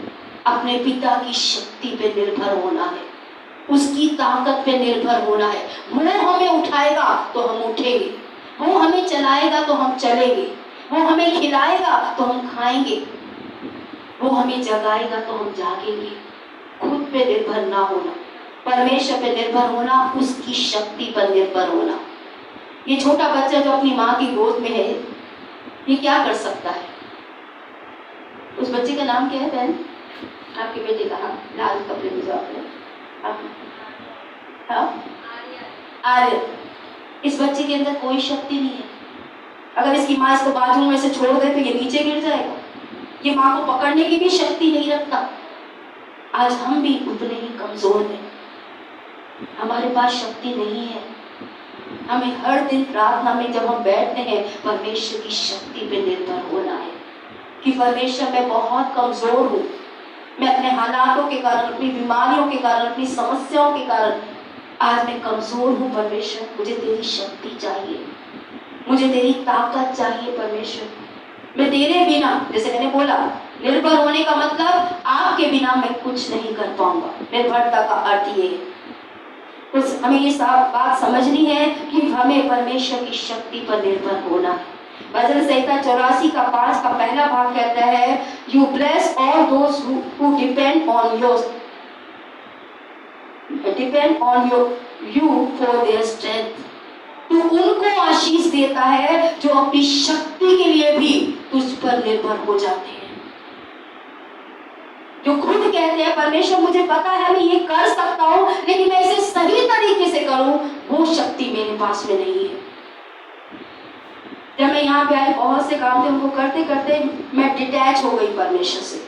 अपने पिता की शक्ति पे निर्भर होना है, उसकी ताकत पे निर्भर होना है। वो हमें उठाएगा तो हम उठेंगे, वो हमें चलाएगा तो हम चलेंगे, वो हमें खिलाएगा तो हम खाएंगे, वो हमें जगाएगा तो हम जागेंगे। खुद पे निर्भर ना होना, परमेश्वर पे निर्भर होना, उसकी शक्ति पर निर्भर होना। ये छोटा बच्चा जो अपनी माँ की गोद में है, ये क्या कर सकता है? उस बच्चे का नाम क्या है बहन? आपके बेटे का? हाँ, लाल कपड़े में जो आपने, हाँ, आर्य। इस बच्चे के अंदर कोई शक्ति नहीं है। अगर इसकी माँ इसको बाजू में से छोड़ दे तो ये नीचे गिर जाएगा। ये माँ को पकड़ने की भी शक्ति नहीं रखता। आज हम भी उतने ही कमजोर हैं, हमारे पास शक्ति नहीं है। हमें हर दिन प्रार्थना में जब हम बैठते हैं, परमेश्वर की शक्ति पे निर्भर होना है कि परमेश्वर मैं बहुत कमजोर हूँ, मैं अपने हालातों के कारण, अपनी बीमारियों के कारण, अपनी समस्याओं के कारण आज मैं कमजोर हूँ। परमेश्वर मुझे तेरी शक्ति चाहिए, मुझे तेरी ताकत चाहिए। परमेश्वर मैं तेरे बिना, जैसे मैंने बोला, निर्भर होने का मतलब आपके बिना मैं कुछ नहीं कर पाऊंगा। निर्भरता का अर्थ ये है। तो हमें ये बात समझनी है कि हमें परमेश्वर की शक्ति पर निर्भर होना है। भजन संहिता 84 का 5 का पहला भाग कहता है, you bless all those who depend on you for their strength. तू उनको आशीष देता है जो अपनी शक्ति के लिए भी तुझ पर निर्भर हो जाते हैं, जो खुद कहते हैं परमेश्वर मुझे पता है मैं ये कर सकता हूँ, लेकिन मैं इसे सही तरीके से करूं, वो शक्ति मेरे पास में नहीं है। जब मैं यहाँ पे आई, बहुत से काम थे, उनको करते करते मैं डिटैच हो गई परमेश्वर से,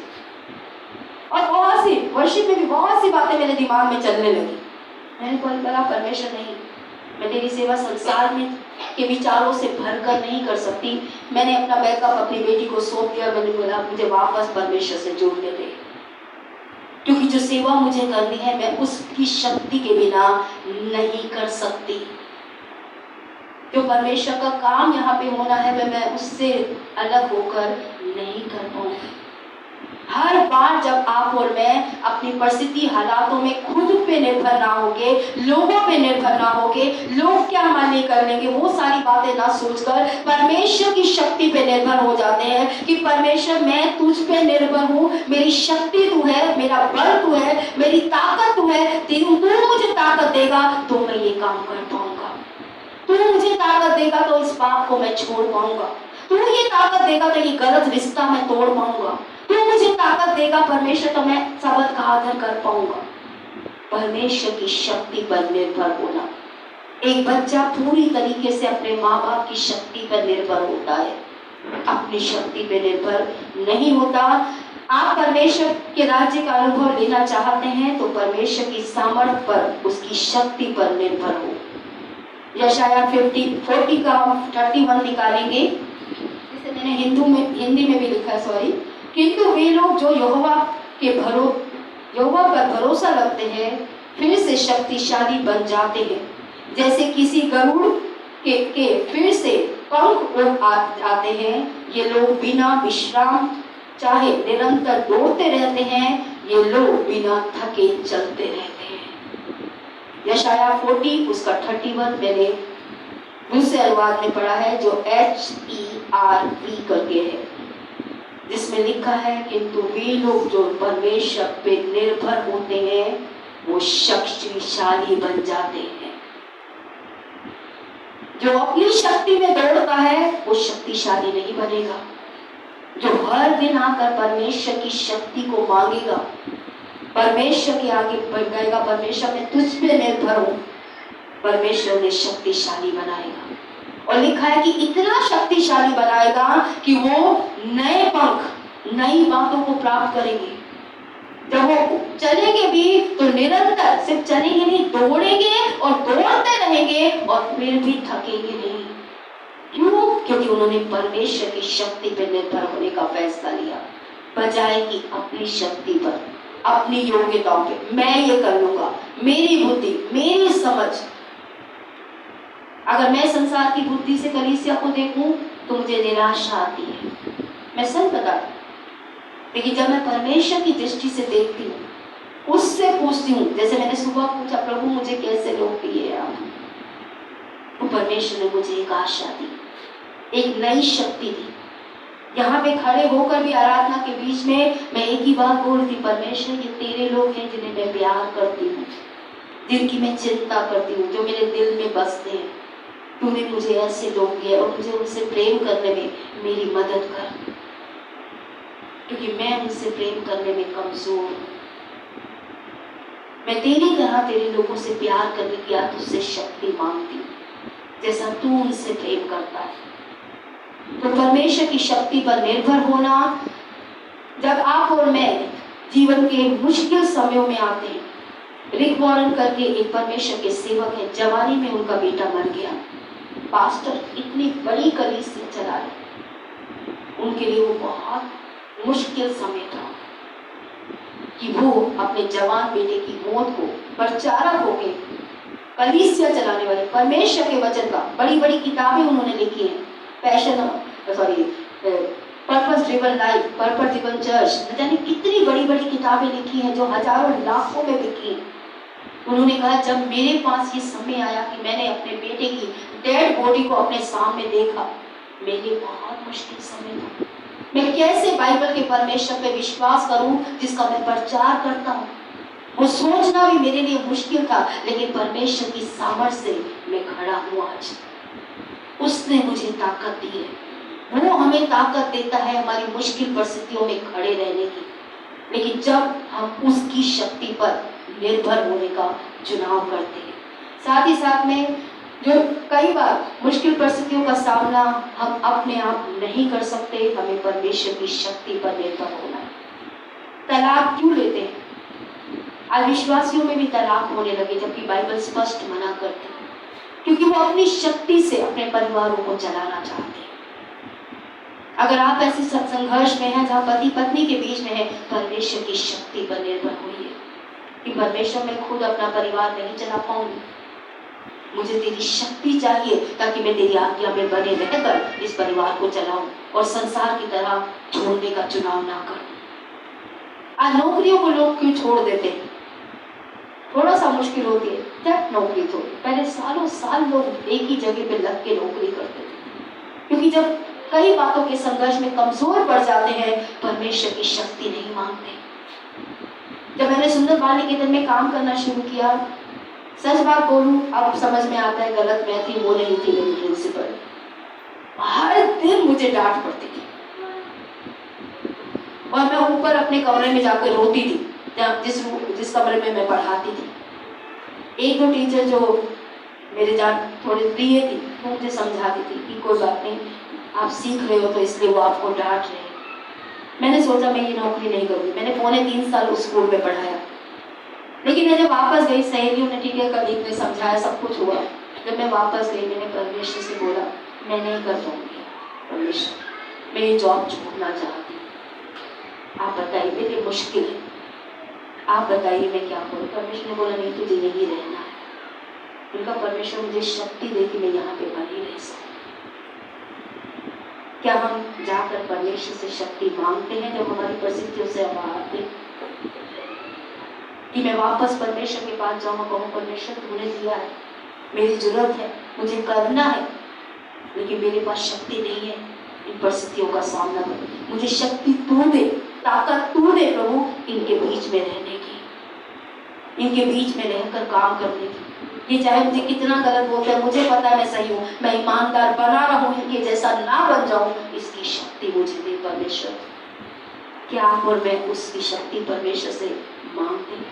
और बहुत सी वर्षिप में भी बहुत सी बातें मेरे दिमाग में चलने लगी। मैंने बोला परमेश्वर नहीं, मैं तेरी सेवा संसार में के विचारों से भरकर नहीं कर सकती। मैंने अपना बैकअप अपनी बेटी को सौंप दिया। मैंने बोला मुझे वापस परमेश्वर से जोड़ने दे, क्योंकि जो सेवा मुझे करनी है मैं उसकी शक्ति के बिना नहीं कर सकती। जो परमेश्वर का काम यहाँ पे होना है मैं उससे अलग होकर नहीं कर पाऊंगी। हर बार जब आप और मैं अपनी परिस्थिति हालातों में खुद पे निर्भर ना होगे, लोगों पे निर्भर ना होगे, लोग क्या माने कर लेंगे, वो सारी बातें ना सोचकर परमेश्वर की शक्ति पे निर्भर हो जाते हैं कि परमेश्वर मैं तुझ पे निर्भर हूँ, मेरी शक्ति तू है, मेरा बल तू है, मेरी ताकत तू है, तू मुझे ताकत देगा तो मैं ये काम कर पाऊंगा, तू मुझे ताकत देगा तो इस पाप को मैं छोड़ पाऊंगा, तू ये ताकत देगा तो ये गलत रिश्ता मैं तोड़ पाऊंगा, तू मुझे ताकत देगा परमेश्वर तो मैं शब्द का आदर कर पाऊंगा। परमेश्वर की शक्ति पर निर्भर होना। एक बच्चा पूरी तरीके से अपने माँ बाप की शक्ति पर निर्भर होता है, अपनी शक्ति पर निर्भर नहीं होता। आप परमेश्वर के राज्य का अनुभव लेना चाहते हैं तो परमेश्वर की सामर्थ्य पर, उसकी शक्ति पर निर्भर हो। यशाया 40 का 31 निकालेंगे, जिसे मैंने हिंदी में भी लिखा है, किंतु वे लोग जो यहोवा पर भरोसा रखते हैं फिर से शक्तिशाली बन जाते हैं, जैसे किसी गरुड़ के फिर से पंख उड़ आते हैं। ये लोग बिना विश्राम चाहे निरंतर दौड़ते रहते हैं, ये लोग बिना थके चलते रहते हैं। यशाया 40 उसका 31 मैंने दूसरे अनुवाद में पढ़ा है जो HERV करके है, जिसमें लिखा है किंतु वे लोग जो परमेश्वर पे निर्भर होते हैं वो शक्तिशाली बन जाते हैं। जो अपनी शक्ति में दौड़ता है वो शक्तिशाली नहीं बनेगा। जो हर दिन आकर परमेश्वर की शक्ति को मांगेगा, परमेश्वर के आगे बढ़ जाएगा, परमेश्वर मैं तुझ पे निर्भर हूं, परमेश्वर उन्हें शक्तिशाली बनाएगा। और लिखा है कि इतना शक्तिशाली बनाएगा कि वो नए पंख, नई बातों को प्राप्त करेंगे। जब वो चलेंगे भी तो निरंतर सिर्फ चलेंगे नहीं, दौड़ेंगे और दौड़ते रहेंगे और फिर भी थकेंगे नहीं। क्यों? क्योंकि उन्होंने परमेश्वर की शक्ति पर निर्भर होने का फैसला लिया, बजाय कि अपनी शक्ति पर, अपनी योग्यताओं पे, मैं ये कर लूंगा, मेरी बुद्धि, मेरी समझ। अगर मैं संसार की बुद्धि से कलीसिया को देखूं तो मुझे निराशा आती है, मैं सच बता। लेकिन जब मैं परमेश्वर की दृष्टि से देखती हूँ, उससे पूछती हूँ, जैसे मैंने सुबह पूछा, प्रभु मुझे कैसे लोग दिए आप, तो परमेश्वर ने मुझे एक आशा दी, एक नई शक्ति दी। यहाँ पे खड़े होकर भी आराधना के बीच में मैं एक ही बात बोल रही थी, परमेश्वर ये तेरे लोग हैं जिन्हें मैं प्यार करती हूँ, जिनकी मैं चिंता करती हूँ, जो मेरे दिल में बसते हैं। तूने मुझे ऐसे लोग दिए और मुझे उनसे प्रेम करने में मेरी मदद कर, क्योंकि मैं उनसे प्रेम करने में कमजोर हूँ। मैं तेरी तरह तेरे लोगों से प्यार करने की या तुझसे शक्ति मांगती हूँ, जैसा तू उनसे प्रेम करता है। तो परमेश्वर की शक्ति पर निर्भर होना, जब आप और मैं जीवन के मुश्किल समयों में आते हैं। रिक वॉरेन करके एक परमेश्वर के सेवक है, जवानी में उनका बेटा मर गया, पास्टर इतनी बड़ी कलीसिया चला रहे, उनके लिए वो बहुत मुश्किल समय था कि वो अपने जवान बेटे की मौत को प्रचारक होके कलीसिया चलाने वाले, परमेश्वर के वचन का, बड़ी बड़ी किताबें उन्होंने लिखी हैं, purpose driven life, purpose driven church, न जाने कितनी बड़ी बड़ी किताबें लिखी हैं जो हजारों लाखों में बिकी। उन्होंने कहा जब मेरे पास ये समय आया कि मैंने अपने बेटे की डेड बॉडी को अपने सामने देखा, मेरे लिए बहुत मुश्किल समय था। मैं कैसे बाइबल के परमेश्वर पे विश्वास करूं जिसका मैं प्रचार करता हूं? वो सोचना भी मेरे लिए मुश्किल था, लेकिन परमेश्वर की सामर्थ्य से मैं खड़ा हूं आज। उसने मुझे ताकत दी है, वो हमें ताकत देता है हमारी मुश्किल परिस्थितियों में खड़े रहने की। लेकिन जब हम उसकी शक्ति पर निर्भर होने का चुनाव करते हैं, साथ ही साथ में जो कई बार मुश्किल परिस्थितियों का सामना हम अपने आप नहीं कर सकते, हमें परमेश्वर की शक्ति पर निर्भर होना है। तलाक क्यों लेते हैं? आज विश्वासियों में भी तलाक होने लगे, जबकि बाइबल स्पष्ट मना करती है, क्योंकि वो अपनी शक्ति से अपने परिवारों को चलाना चाहते हैं। अगर आप ऐसे संघर्ष में हैं जहाँ पति पत्नी के बीच में है, परमेश्वर की शक्ति पर निर्भर होइए कि परमेश्वर मैं खुद अपना परिवार नहीं चला पाऊंगी, मुझे तेरी शक्ति चाहिए ताकि मैं तेरी आज्ञा में बने रहकर इस परिवार को चलाऊं और संसार की तरह छोड़ने का चुनाव ना करूं। आज नौकरियों को लोग क्यों छोड़ देते हैं? थोड़ा सा मुश्किल होती है, जब नौकरी छोड़ी, पहले सालों साल लोग एक ही जगह पे लग के नौकरी करते थे, क्योंकि जब कई बातों के संघर्ष में कमजोर पड़ जाते हैं, परमेश्वर की शक्ति नहीं मांगते। जब मैंने सुंदर बाल निकेतन में काम करना शुरू किया, सच बात बोलूं अब समझ में आता है, गलत मैं थी, वो नहीं थी मेरी प्रिंसिपल। हर दिन मुझे डांट पड़ती थी और मैं ऊपर अपने कमरे में जाकर रोती थी, जिस कमरे में मैं पढ़ाती थी। एक दो टीचर जो मेरे जान थोड़े प्रिय थी, वो मुझे समझाती थी कि कोई बात नहीं, आप सीख रहे हो तो इसलिए वो आपको डांट रहे हैं। मैंने सोचा मैं ये नौकरी नहीं करूँगी। मैंने 3.25 साल उस स्कूल में पढ़ाया, लेकिन मैं जब वापस गई, सहेलियों ने, ठीक है, कलीग ने समझाया, सब कुछ हुआ। जब मैं वापस गई, मैंने परमेश्वर से बोला मैं नहीं कर पाऊंगी, परमेश्वर मैं ये जॉब छोड़ना चाहती हूँ, आप बताइए, मेरे लिए मुश्किल है, आप बताइए मैं क्या करूँ। परमेश्वर ने बोला नहीं, तुझे यहीं रहना है। उनका परमेश्वर मुझे शक्ति दे कि मैं यहाँ पे बनी रह सकूँ। क्या हम जाकर परमेश्वर से शक्ति मांगते हैं जब हमारी परिस्थितियों से हम आते हैं कि मैं वापस परमेश्वर के पास जाऊँ, कहूँ परमेश्वर तूने दिया है, मेरी जरूरत है, मुझे करना है, लेकिन मेरे पास शक्ति नहीं है इन परिस्थितियों का सामना करने, मुझे शक्ति तू दे, ताकत तू दे प्रभु इनके बीच में रहने की, इनके बीच में रहकर काम करने की। ये चाहे मुझे कितना गलत बोलते हैं, मुझे पता है मैं सही हूँ, मैं ईमानदार बना रहूँ, इनके जैसा ना बन जाऊँ, इसकी शक्ति मुझे दे। परमेश्वर, क्या आप और मैं उसकी शक्ति परमेश्वर से मांगते हैं?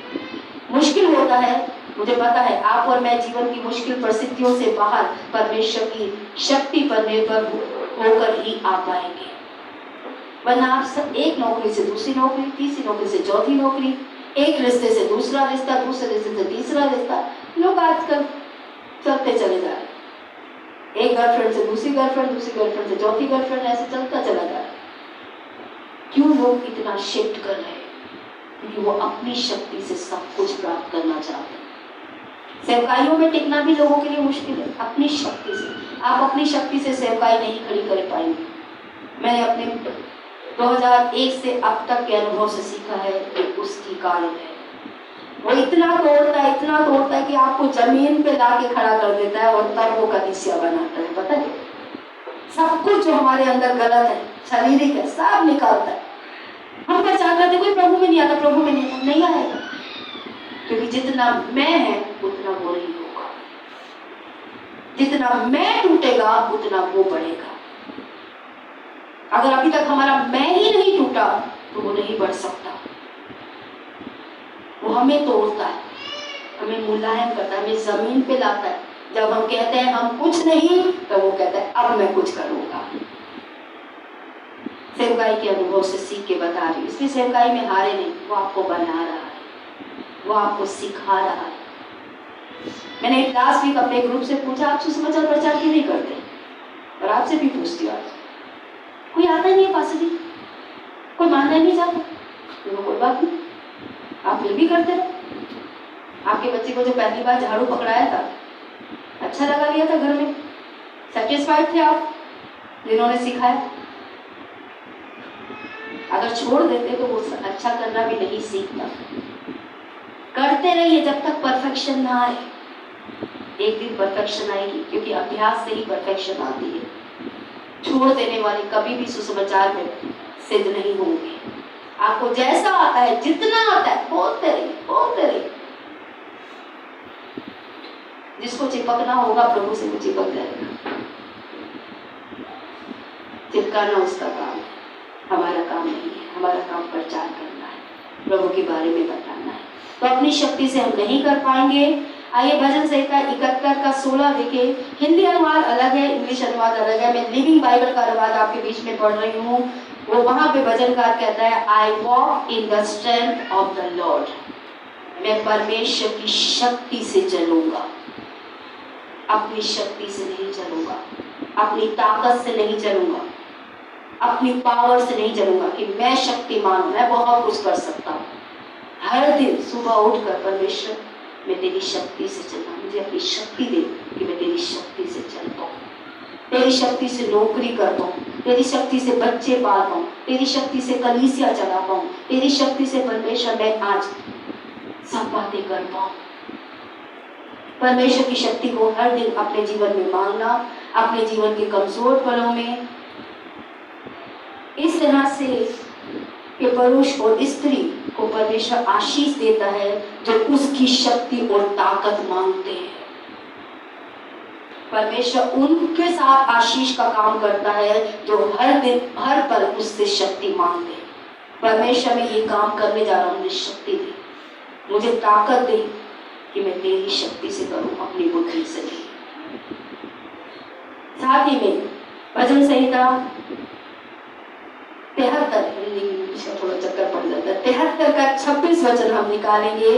मुश्किल होता है, मुझे पता है, आप और मैं जीवन की मुश्किल परिस्थितियों से बाहर परमेश्वर की शक्ति पर निर्भर होकर ही आ पाएंगे। वरना आप सब एक नौकरी से दूसरी नौकरी, तीसरी नौकरी से चौथी नौकरी, एक रिश्ते से दूसरा रिश्ता, दूसरे रिश्ते से तीसरा रिश्ता, लोग आजकल चलते चले जा रहे हैं। एक गर्लफ्रेंड से दूसरी गर्लफ्रेंड, दूसरी गर्लफ्रेंड से चौथी गर्लफ्रेंड, ऐसे चलता चला जा रहा है। क्यों लोग इतना शिफ्ट कर रहे हैं? क्योंकि वो अपनी शक्ति से सब कुछ प्राप्त करना चाहते हैं। सेवकाइयों में टिकना भी लोगों के लिए मुश्किल है। अपनी शक्ति से, आप अपनी शक्ति से सेवकाई नहीं खड़ी कर पाएंगे। मैंने अपने 2001 से अब तक के अनुभव से सीखा है कि उसकी कारण है, वो इतना तोड़ता है कि आपको जमीन पे ला के खड़ा कर देता है और तब वो कलीसिया बनाता है। पता है, सब कुछ जो हमारे अंदर गलत है, शारीरिक है, सब निकालता है। हम पहचान करते कोई प्रभु में नहीं आता, प्रभु में नहीं आएगा, क्योंकि जितना मैं है उतना वो नहीं होगा, जितना मैं टूटेगा उतना वो बढ़ेगा। अगर अभी तक हमारा मैं ही नहीं टूटा तो वो नहीं बढ़ सकता। वो हमें तोड़ता है, हमें मुलायम करता है, हमें जमीन पे लाता है। जब हम कहते हैं हम कुछ नहीं, तो वो कहता है अब मैं कुछ करूंगा। सेवकाई के अनुभव से सीख के बता रही हूँ, इसलिए सेवकाई में हारे नहीं, वो आपको बना रहा है, वो आपको सिखा रहा है। मैंने लास्ट वीक अपने ग्रुप से पूछा, आप सुसमाचार प्रचार क्यों नहीं करते? और आपसे भी पूछती हूँ, आज कोई आता नहीं है पास भी, कोई मानना नहीं चाहता, तो कोई बात नहीं, आप फिर भी करते रहो। आपके बच्चे को जो पहली बार झाड़ू पकड़ाया था, अच्छा लगा लिया था घर में, सेटिस्फाइड थे आप जिन्होंने सिखाया? अगर छोड़ देते तो वो अच्छा करना भी नहीं सीखता। करते रहिए जब तक परफेक्शन ना आए। एक दिन परफेक्शन आएगी, क्योंकि अभ्यास से ही परफेक्शन आती है। छोड़ देने वाले कभी भी सुसमाचार में सिद्ध नहीं होंगे। आपको जैसा आता है, जितना आता है, बोलते रहिए। जिसको चिपकना होगा प्रभु से वो चिपक जाएगा। चिपकाना उसका काम है, हमारा काम नहीं है। हमारा काम प्रचार करना है, प्रभु के बारे में बताना है। तो अपनी शक्ति से हम नहीं कर पाएंगे। आइए भजन संहिता 71 का 16 देखें। हिंदी अनुवाद अलग है, इंग्लिश अनुवाद अलग है। मैं लिविंग बाइबल का अनुवाद आपके बीच में पढ़ रही हूँ। वो वहां पे भजनकार कहता है, I walk in the strength of the Lord. मैं परमेश्वर की शक्ति से चलूंगा, अपनी शक्ति से नहीं चलूंगा, अपनी ताकत से नहीं चलूंगा, अपनी पावर से नहीं चलूंगा कि मैं शक्तिमान हूं, मैं बहुत कुछ कर सकता हूँ। हर दिन सुबह उठकर परमेश्वर, मैं तेरी शक्ति से चलता हूँ, मुझे अपनी शक्ति दे कि मैं तेरी शक्ति से चलता हूँ, तेरी शक्ति से नौकरी करता हूँ, तेरी शक्ति से बच्चे पाल पाऊँ, तेरी शक्ति से कलीसिया चला पाऊँ, तेरी शक्ति से परमेश्वर मैं आज सब बातें कर पाऊँ। परमेश्वर की शक्ति को हर दिन अपने जीवन में मांगना, अपने जीवन के कमजोर पलों में इस तरह से कि पुरुष और स्त्री को परमेश्वर आशीष देता है जो उसकी शक्ति और ताकत मांगते हैं। परमेश्वर उनके साथ आशीष का काम करता है जो हर दिन हर पल उससे शक्ति मांगते हैं। परमेश्वर में ये काम करने जा रहा हूँ, मुझे शक्ति दे, मुझे ताकत दे कि मैं तेरी शक्ति से करूं, अपनी बुद्धि से नहीं। साथ ही में भजन संहिता 73, थोड़ा चक्कर पड़ जाता है, 73 का 26 वचन हम निकालेंगे।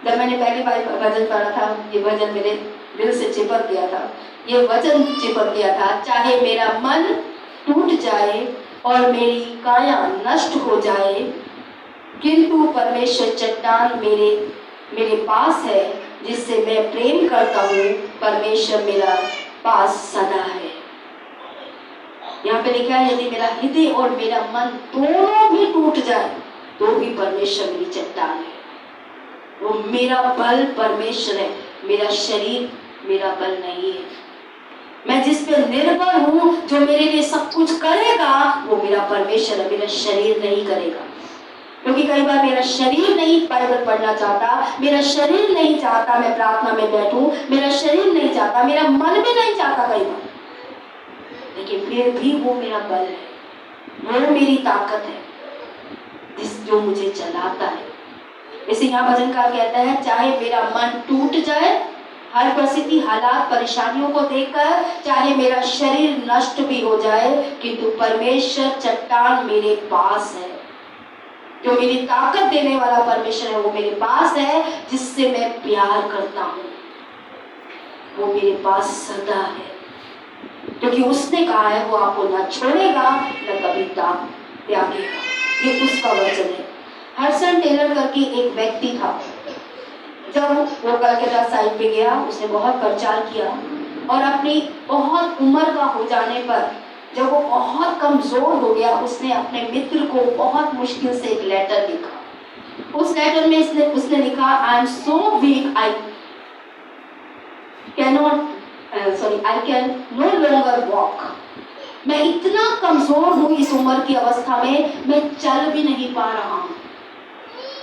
जब मैंने पहली बार भजन पढ़ा था, ये भजन मेरे दिल से चिपक गया था, ये वचन चिपक गया था। चाहे मेरा मन टूट जाए और मेरी काया नष्ट हो जाए, किंतु परमेश्वर चट्टान मेरे पास है जिससे मैं प्रेम करता हूँ। परमेश्वर मेरा पास सदा है। यहाँ पे लिखा है, यदि मेरा हृदय और मेरा मन दोनों भी टूट जाए तो भी परमेश्वर मेरी चट्टान है। वो मेरा बल परमेश्वर है, मेरा शरीर मेरा बल नहीं है। मैं जिस पे निर्भर हूँ, जो मेरे लिए सब कुछ करेगा, वो मेरा परमेश्वर है, मेरा शरीर नहीं करेगा। क्योंकि कई बार मेरा शरीर नहीं बाइबल पढ़ना चाहता, मेरा शरीर नहीं चाहता मैं प्रार्थना में बैठूं, मेरा शरीर नहीं चाहता, मेरा मन भी नहीं चाहता कई बार, लेकिन फिर भी वो मेरा बल है, वो मेरी ताकत है जो मुझे चलाता है। इसे यहाँ भजनकार कहता है, चाहे मेरा मन टूट जाए हर परिस्थिति हालात परेशानियों को देखकर, चाहे मेरा शरीर नष्ट भी हो जाए, किंतु परमेश्वर चट्टान मेरे पास है। जो मेरी ताकत देने वाला परमेश्वर है वो मेरे पास है, जिससे मैं प्यार करता हूँ, वो मेरे पास सदा है, क्योंकि उसने कहा है वो आपको न छोड़ेगा न कभी त्यागेगा। ये उसका वचन है। हडसन टेलर करके एक व्यक्ति था। जब वो कलकत्ता साइड पे गया, उसने बहुत प्रचार किया और अपनी बहुत उम्र का हो जाने पर जब वो बहुत कमजोर हो गया, उसने अपने मित्र को बहुत मुश्किल से एक लेटर लिखा। उस लेटर में उसने लिखा, I am so weak, I can no longer walk. मैं इतना कमजोर हूँ इस उम्र की अवस्था में, मैं चल भी नहीं पा रहा हूँ।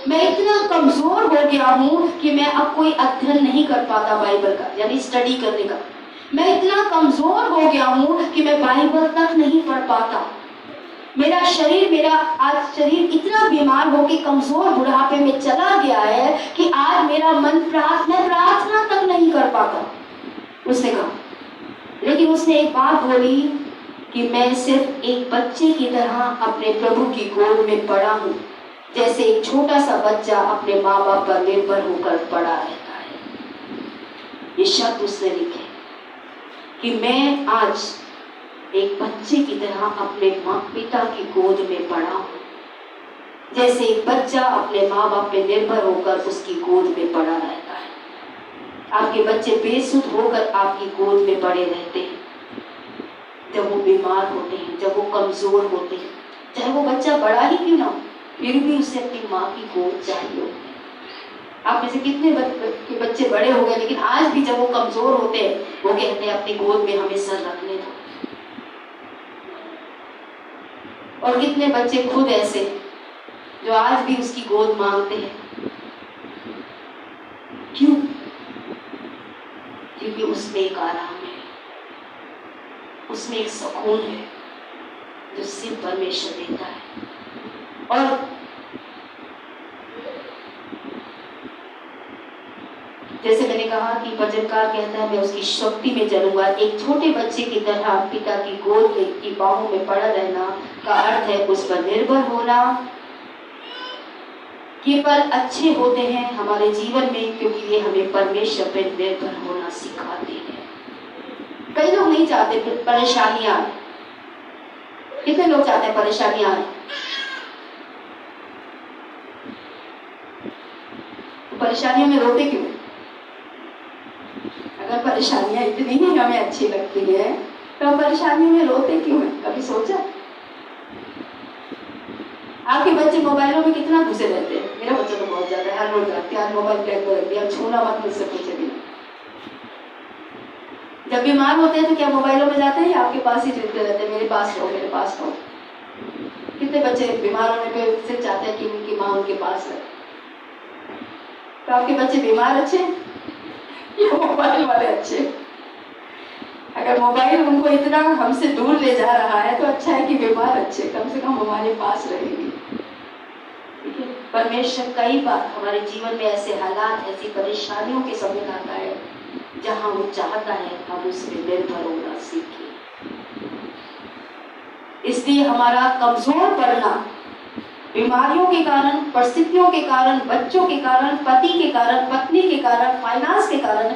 मैं इतना कमजोर हो गया हूँ कि मैं अब कोई अध्ययन नहीं कर पाता बाइबल का, यानी स्टडी करने का। मैं इतना कमजोर हो गया हूँ कि मैं बाइबल तक नहीं पढ़ पाता। मेरा शरीर इतना बीमार हो के कमजोर बुढ़ापे में चला गया है कि आज मेरा मन मैं प्रार्थना तक नहीं कर पाता, उसने कहा। लेकिन उसने एक बात बोली कि मैं सिर्फ एक बच्चे की तरह अपने प्रभु की गोद में पड़ा हूँ, जैसे एक छोटा सा बच्चा अपने माँ बाप पर निर्भर होकर पड़ा रहता है। ये शब्द उसने लिखे कि मैं आज एक बच्चे की तरह अपने माँ पिता की गोद में पड़ा हूँ, जैसे एक बच्चा अपने माँ बाप पे निर्भर होकर उसकी गोद में पड़ा रहता है। आपके बच्चे बेसुध होकर आपकी गोद में पड़े रहते हैं जब वो बीमार होते हैं, जब वो कमजोर होते हैं, चाहे वो बच्चा बड़ा ही क्यों ना हो, फिर भी उसे अपनी माँ की गोद चाहिए। आप में से कितने बच्चे बड़े हो गए, लेकिन आज भी जब वो कमजोर होते हैं वो कहते हैं अपनी गोद में हमें सर रखने दो। और कितने बच्चे खुद ऐसे जो आज भी उसकी गोद मांगते हैं। क्यों? क्योंकि उसमें एक आराम है, उसमें एक सुकून है जो सिर्फ परमेश्वर देता है। और जैसे मैंने कहा कि भजनकार कहता है, मैं उसकी शक्ति में चलूंगा। एक छोटे बच्चे की तरह पिता की गोद की बाहों में पड़ा रहना का अर्थ है उस पर निर्भर होना। ये पल अच्छे होते हैं हमारे जीवन में, क्योंकि ये हमें परमेश्वर पर निर्भर होना सिखाते हैं। कई लोग नहीं चाहते परेशानियां आए। कितने लोग चाहते हैं परेशानियां आए? परेशानियों में रोते क्यों? अगर परेशानियां इतनी ही हमें अच्छी लगती है तो हम परेशानियों में रोते क्यों हैं? कभी सोचा? आपके बच्चे मोबाइलों में कितना घुसे रहते हैं? मेरा बच्चा तो बहुत ज्यादा है, हर रोज रात आज मोबाइल बैग में रख दिया, छूना मत मुझसे पूछे भी। जब बीमार होते हैं तो क्या मोबाइलों में जाते हैं या आपके पास ही चिंते रहते हैं, मेरे पास रहो मेरे पास रहो? कितने बच्चे बीमार होने पे सिर्फ चाहते हैं कि उनकी माँ उनके पास है? तो आपके बच्चे बीमार अच्छे या मोबाइल वाले अच्छे? अगर मोबाइल उनको इतना हमसे दूर ले जा रहा है तो अच्छा है कि बीमार अच्छे, कम से कम हमारे पास रहेंगे। परमेश्वर कई बार हमारे जीवन में ऐसे हालात, ऐसी परेशानियों के समय लाता है जहां वो चाहता है हम उस पर निर्भर होना सीखें। इसलिए हमारा कमजोर पड़ना बीमारियों के कारण, परिस्थितियों के कारण, बच्चों के कारण, पति के कारण, पत्नी के कारण, फाइनेंस के कारण,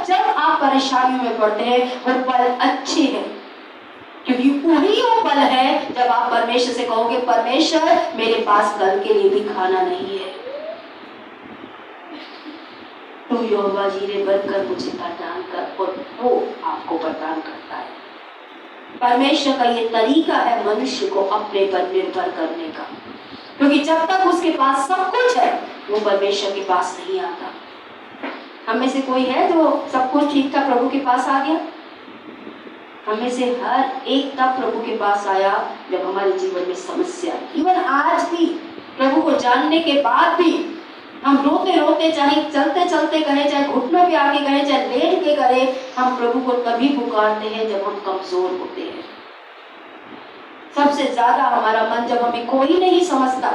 जब आप परेशानियों में पड़ते हैं वो पल अच्छे हैं, क्योंकि वही वो पल है जब आप परमेश्वर से कहोगे, परमेश्वर मेरे पास कल के लिए भी खाना नहीं है, तू यहोवा जीरे बनकर मुझे प्रदान कर, और वो आपको प्रदान करता है। परमेश्वर का ये तरीका है मनुष्य को अपने पर निर्भर करने का, क्योंकि जब तक उसके पास सब कुछ है वो परमेश्वर के पास नहीं आता। हम में से कोई है जो सब कुछ ठीक था प्रभु के पास आ गया? हम में से हर एक तब प्रभु के पास आया जब हमारे जीवन में समस्या। इवन आज भी प्रभु को जानने के बाद भी हम रोते रोते, चाहे चलते चलते कहे, चाहे घुटनों पे आके कहे, चाहे लेट के करे, हम प्रभु को तभी पुकारते हैं जब हम कमजोर होते हैं, सबसे ज्यादा हमारा मन जब हमें कोई नहीं समझता,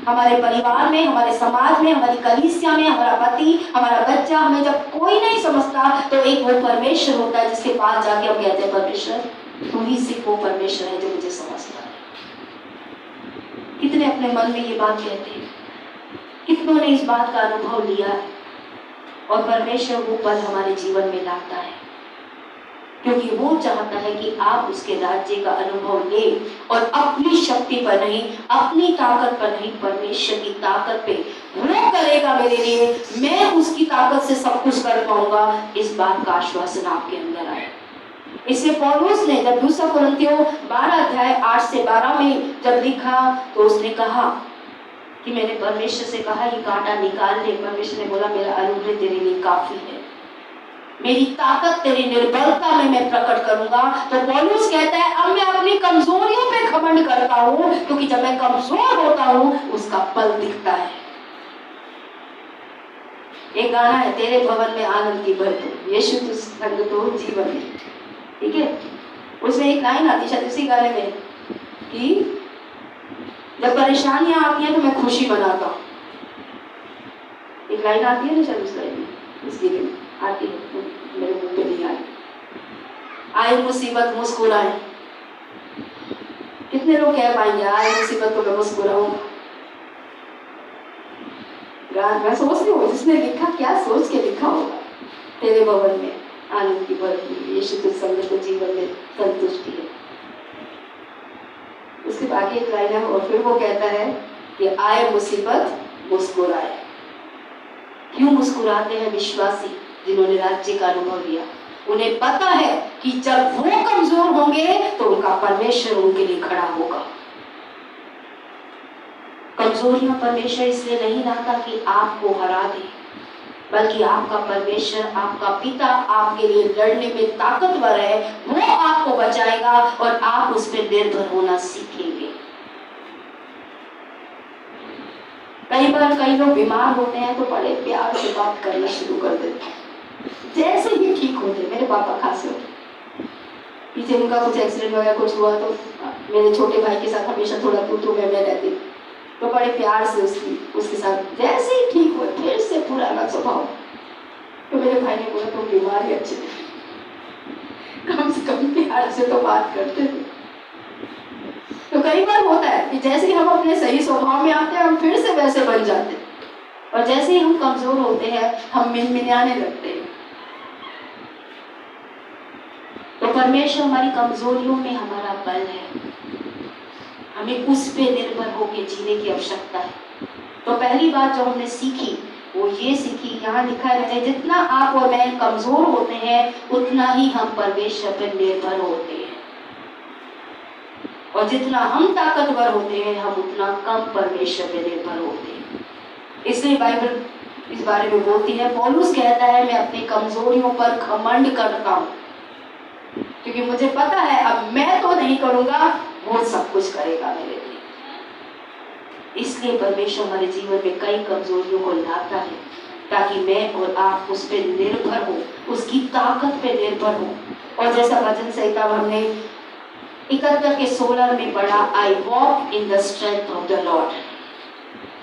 हमारे परिवार में, हमारे समाज में, हमारी कलीसिया में, हमारा पति, हमारा बच्चा, हमें जब कोई नहीं समझता तो एक वो परमेश्वर होता है जिसके पास जाके हम कहते हैं परमेश्वर तू ही सिर्फ वो परमेश्वर है जो मुझे समझता है। कितने अपने मन में ये बात कहते हैं, कितनों ने इस बात का अनुभव लिया है और परमेश्वर वो पल हमारे जीवन में लाता है, क्योंकि वो चाहता है कि आप उसके राज्य का अनुभव ले और अपनी शक्ति पर नहीं, अपनी ताकत पर नहीं, परमेश्वर की ताकत पे वो करेगा मेरे लिए, मैं उसकी ताकत से सब कुछ कर पाऊंगा, इस बात का आश्वासन आपके अंदर आए। इसलिए पौलुस ने जब दूसरा कुरिन्थियों 12 अध्याय 8 से 12 में जब लिखा तो उसने कहा कि मैंने परमेश्वर से कहा ये कांटा निकाल ले, परमेश्वर ने बोला मेरा अनुग्रह तेरे लिए काफी है, मेरी ताकत तेरी निर्बलता में मैं प्रकट करूंगा। तो पौलुस कहता है अब मैं अपनी कमजोरियों पे घमंड करता हूं, क्योंकि जब मैं कमजोर होता हूं उसका फल दिखता है। एक गाना है तेरे भवन में आनंद की भरपूर, यीशु तू संग तो जीवन में, ठीक है, उसमें एक लाइन आती शायद उसी गाने में कि जब परेशानियां आती हैं तो मैं खुशी मनाता हूँ, एक लाइन आती है ना शायद उस लाइन में, इस गीत में आती है, तो मेरे मुंह पे नहीं आई, आए मुसीबत मुस्कुराए, कितने लोग कह पाएंगे आए मुसीबत को मैं मुस्कुराऊं। मैं सोचती हूँ जिसने लिखा क्या सोच के लिखा होगा, तेरे भवन में आनंद की भरपूर, यीशु तुझ संग तो जीवन में संतुष्टि है। उसके बाद एक लाइन है और फिर वो कहता है कि आए मुसीबत मुस्कुराए। क्यों मुस्कुराते हैं विश्वासी जिन्होंने राज्य का अनुभव लिया? उन्हें पता है कि जब वो कमजोर होंगे तो उनका परमेश्वर उनके लिए खड़ा होगा। कमजोरियां परमेश्वर इसलिए नहीं लाता कि आपको हरा दे, बल्कि आपका परमेश्वर, आपका पिता आपके लिए लड़ने में ताकतवर है, वो आपको बचाएगा और आप उस पर निर्भर होना सीखेंगे। कई बार कई लोग बीमार होते हैं तो बड़े प्यार से बात करना शुरू कर देते हैं, जैसे ही ठीक होते। मेरे पापा खांसे होते, पीछे उनका कुछ एक्सीडेंट वगैरह कुछ हुआ तो मेरे छोटे भाई के साथ हमेशा थोड़ा तू मैं रहती, तो बड़े प्यार से उसके साथ जैसे ही ठीक हुए फिर से पुराना स्वभाव। तो मेरे भाई ने बोला तुम बीमार ही अच्छे थे, कम से कम प्यार से तो बात करते थे। तो कई बार होता है कि जैसे ही हम अपने सही स्वभाव में आते हैं हम फिर से वैसे बन जाते हैं, और जैसे ही हम कमजोर होते हैं हम मिनमिनाने लगते हैं। तो परमेश्वर हमारी कमजोरियों में हमारा बल है, हमें उस पे निर्भर होकर जीने की आवश्यकता है। तो पहली बात जो हमने सीखी वो ये सीखी, यहाँ लिखा है जितना आप और मैं कमजोर होते हैं उतना ही हम परमेश्वर पर निर्भर होते हैं, और जितना हम ताकतवर होते हैं हम उतना कम परमेश्वर पर निर्भर होते हैं। इसलिए बाइबल इस बारे में बोलती है, पौलुस कहता है मैं अपनी कमजोरियों पर घमंड करता हूँ, क्योंकि मुझे पता है अब मैं तो नहीं करूंगा, वो सब कुछ करेगा मेरे लिए। इसलिए परमेश्वर हमारे जीवन में कई कमजोरियों को लाता है ताकि मैं और आप उस पर निर्भर हो, उसकी ताकत पे निर्भर हो। और जैसा भजन संहिता हमने 71 के 16 में पढ़ा, I walk in the strength of the Lord,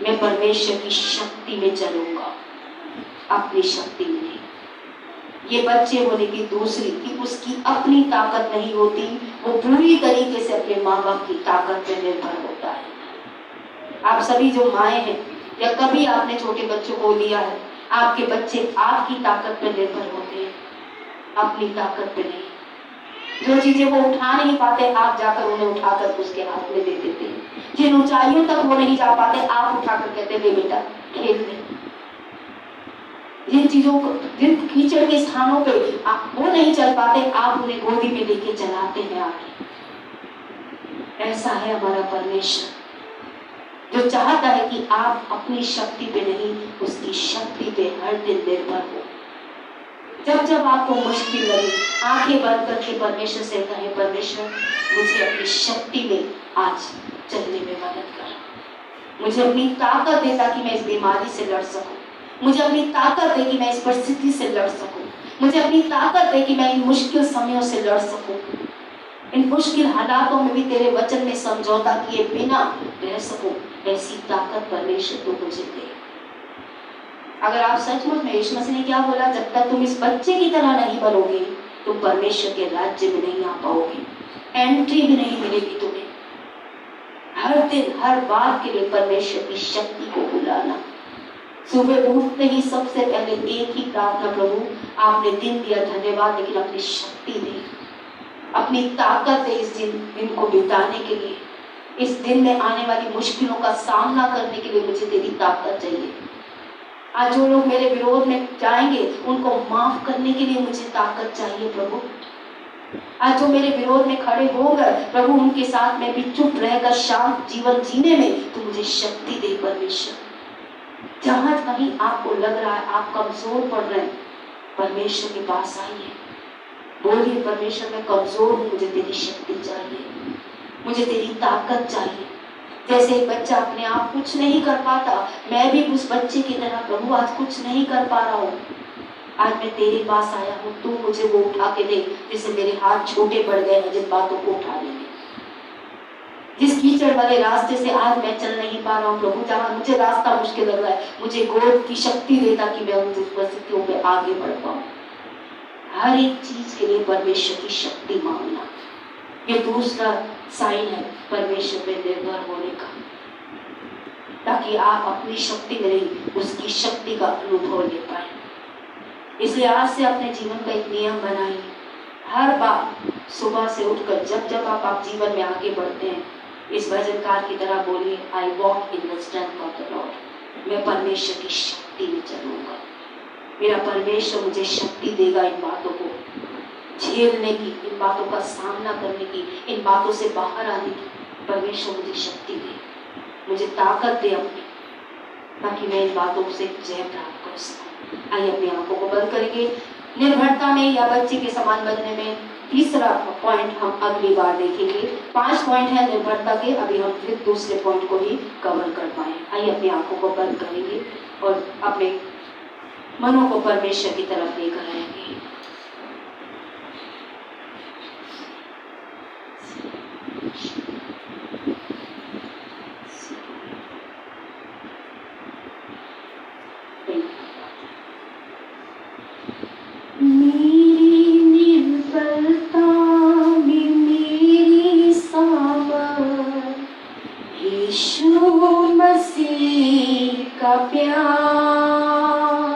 मैं परमेश्वर की शक्ति में चलूंगा, अपनी शक्ति में नहीं। ये बच्चे होने की दूसरी कि उसकी अपनी ताकत नहीं होती, वो पूरी तरीके से अपने माँ बाप की ताकत पर निर्भर होता है। आप सभी जो माएँ हैं या कभी आपने छोटे बच्चों को लिया है, आपके बच्चे आपकी ताकत पर निर्भर होते हैं, अपनी ताकत पे नहीं। जो चीजें वो उठा नहीं पाते आप जाकर उन्हें उठाकर उसके हाथ में दे देते हैं, जिन ऊंचाइयों तक वो नहीं जा पाते आप उठाकर कहते ले बेटा खेल ले। जिन चीजों को, जिन कीचड़ के स्थानों पे वो नहीं चल पाते आप उन्हें गोदी में लेके चलाते हैं आगे। ऐसा है हमारा परमेश्वर जो चाहता है कि आप अपनी शक्ति पे नहीं, उसकी शक्ति पे हर दिन निर्भर हो। जब जब आपको मुश्किल लगे आंखें बंद करके परमेश्वर से कहें, परमेश्वर मुझे अपनी शक्ति में आज चलने में मदद कर, मुझे अपनी ताकत दे ताकि मैं इस बीमारी से लड़ सकूं, मुझे अपनी ताकत दे कि मैं इस परिस्थिति से लड़ सकूं, मुझे अपनी ताकत दे कि मैं इन मुश्किल समयों से लड़ सकूं। इन मुश्किल हालातों में भी तेरे वचन में समझौता किए बिना रह सकूं, ऐसी ताकत परमेश्वर तू मुझे दे। अगर आप सचमुच में, यीशु मसीह ने क्या बोला, जब तक तुम इस बच्चे की तरह नहीं बनोगे तुम परमेश्वर के राज्य में नहीं आ पाओगे, एंट्री भी नहीं मिलेगी तुम्हें। हर दिन हर बात के लिए परमेश्वर की शक्ति को बुलाना। सुबह उठते ही सबसे पहले एक ही प्रार्थना, प्रभु आपने दिन दिया धन्यवाद, लेकिन अपनी शक्ति दे, अपनी ताकत दे इस दिन को बिताने के लिए, इस दिन में आने वाली मुश्किलों का सामना करने के लिए मुझे तेरी ताकत चाहिए। आज जो लोग मेरे विरोध में जाएंगे उनको माफ करने के लिए मुझे ताकत चाहिए प्रभु। आज जो मेरे विरोध में खड़े होकर प्रभु उनके साथ में भी चुप रहकर शांत जीवन जीने में तू मुझे शक्ति दे परमेश्वर। जहां कहीं आपको लग रहा है आप कमजोर पड़ रहे हैं, परमेश्वर के पास आइए, बोलिए परमेश्वर मैं कमजोर हूं, मुझे तेरी शक्ति चाहिए, मुझे तेरी ताकत चाहिए। जैसे एक बच्चा अपने आप कुछ नहीं कर पाता, मैं भी उस बच्चे की तरह प्रभु आज कुछ नहीं कर पा रहा हूँ, आज मैं तेरे पास आया हूँ, तू मुझे वो उठा के दे जिससे मेरे हाथ छोटे पड़ गए हैं, जिन बातों को उठा लेंगे। जिस कीचड़ वाले रास्ते से आज मैं चल नहीं पा रहा हूँ प्रभु, जहाँ मुझे रास्ता मुश्किल लग रहा है, मुझे गोद की शक्ति दे ताकि मैं उन परिस्थितियों पे आगे बढ़ पाऊँ। हर एक चीज के लिए परमेश्वर की शक्ति मांगना, ये दूसरा साइन है परमेश्वर पे निर्भर होने का, ताकि आप अपनी शक्ति में नहीं उसकी शक्ति का अनुभव ले पाए। इसलिए आज से अपने जीवन का एक नियम बनाइए, हर बार सुबह से उठकर जब जब आप जीवन में आगे बढ़ते हैं, इस भजनकार की तरह बोलिए, I walk in the strength of the Lord. मैं परमेश्वर की शक्ति में चलूंगा, मेरा परमेश्वर मुझे शक्ति देगा इन बातों को झेलने की, इन बातों का सामना करने की, इन बातों से बाहर आने की। परमेश्वर मुझे शक्ति दे, मुझे ताकत दे अपनी, ताकि मैं इन बातों से जय प्राप्त कर सकूं। आइए अपनी आंखों को बंद करेंगे। निर्भरता में या बच्चे के समान बनने में तीसरा पॉइंट हम अगली बार देखेंगे। 5 पॉइंट है निर्भरता के, अभी हम फिर दूसरे पॉइंट को ही कवर कर पाए। आइए अपनी आंखों को बंद करेंगे और अपने मनों को परमेश्वर की तरफ लेकर आएंगे। मेरी निर्बलता में मेरी सामर्थ, यीशु मसीह का प्यार,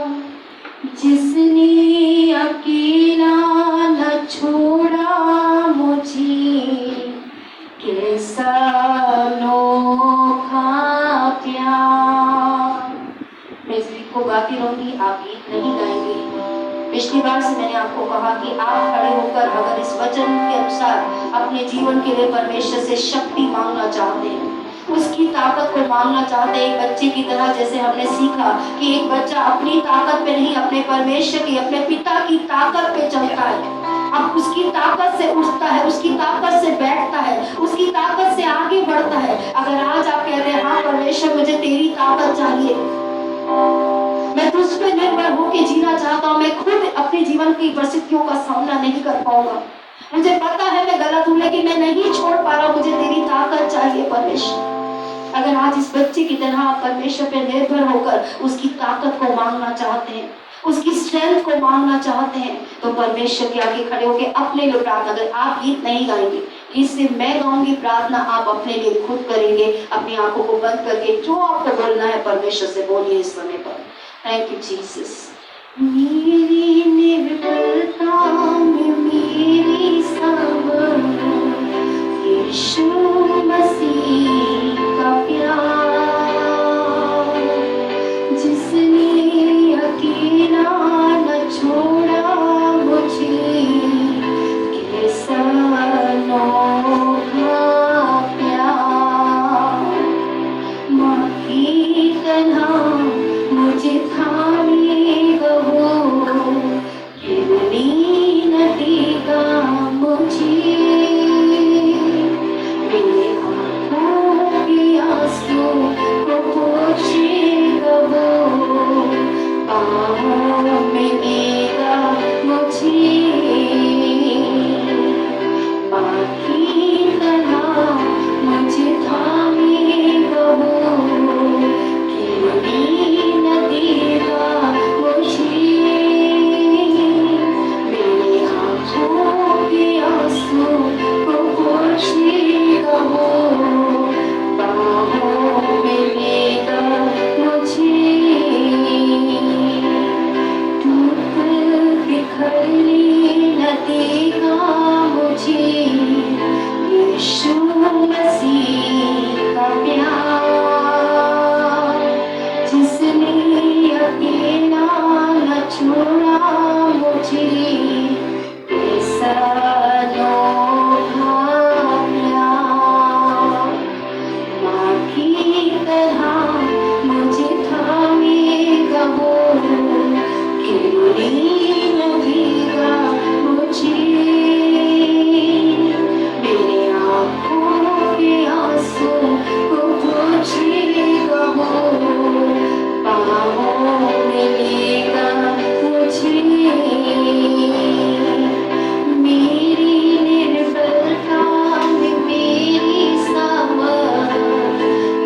जिसने अकेला न छोड़ा मुझे, कैसा अनोखा प्यार। मैं इस गीत को गाती रहूंगी, आप गीत नहीं गाएंगे। पिछली बार से मैंने आपको कहा कि आप खड़े होकर अगर इस वचन के अनुसार अपने जीवन के लिए परमेश्वर से शक्ति मांगना चाहते हैं, उसकी ताकत को मांगना चाहते हैं, एक बच्चे की तरह, जैसे हमने सीखा कि एक बच्चा अपनी ताकत पे नहीं, अपने परमेश्वर की, अपने पिता की ताकत पे चलता है। अब उसकी ताकत से उठता है, उसकी ताकत से बैठता है, उसकी ताकत से आगे बढ़ता है। अगर आज आप कह रहे हैं हाँ परमेश्वर मुझे तेरी ताकत चाहिए, मैं तुझ पे निर्भर होकर जीना चाहता हूँ, मैं खुद अपने जीवन की परिस्थितियों का सामना नहीं कर पाऊंगा, मुझे पता है मैं गलत हूँ लेकिन मैं नहीं छोड़ पा रहा हूँ, मुझे तेरी ताकत चाहिए परमेश्वर। अगर आज इस बच्चे की तरह आप परमेश्वर पे निर्भर होकर उसकी ताकत को मांगना चाहते हैं, उसकी स्ट्रेंथ को मांगना चाहते हैं, तो परमेश्वर के आगे खड़े होकर अपने लिए प्रार्थना। अगर आप गीत नहीं गाएंगे, इससे मैं गाऊंगी प्रार्थना, आप अपने लिए खुद करेंगे, अपनी आंखों को बंद करके जो आपको बोलना है परमेश्वर से बोलिए इस समय पर। Thank you Jesus. मेरी निर्बलता में मेरी सामर्थ, यीशु मसीह का प्यार, जिसने अकेला न छोड़ा मुझे, कैसा अनोखा प्यार। माँ की तरह मुझे थामेगा वो, गिरने न देगा मुझे, मेरे हाथों छोड़ा मुझे, कैसा अनोखा प्यार। माँ की तरह मुझे थामेगा वो, क्यों नहीं लगेगा मुझे। मेरे आँखों के आंसू को पोंछेगा वो, बाहों में लेगा मुझे। मेरी निर्बलता में मेरी समझ,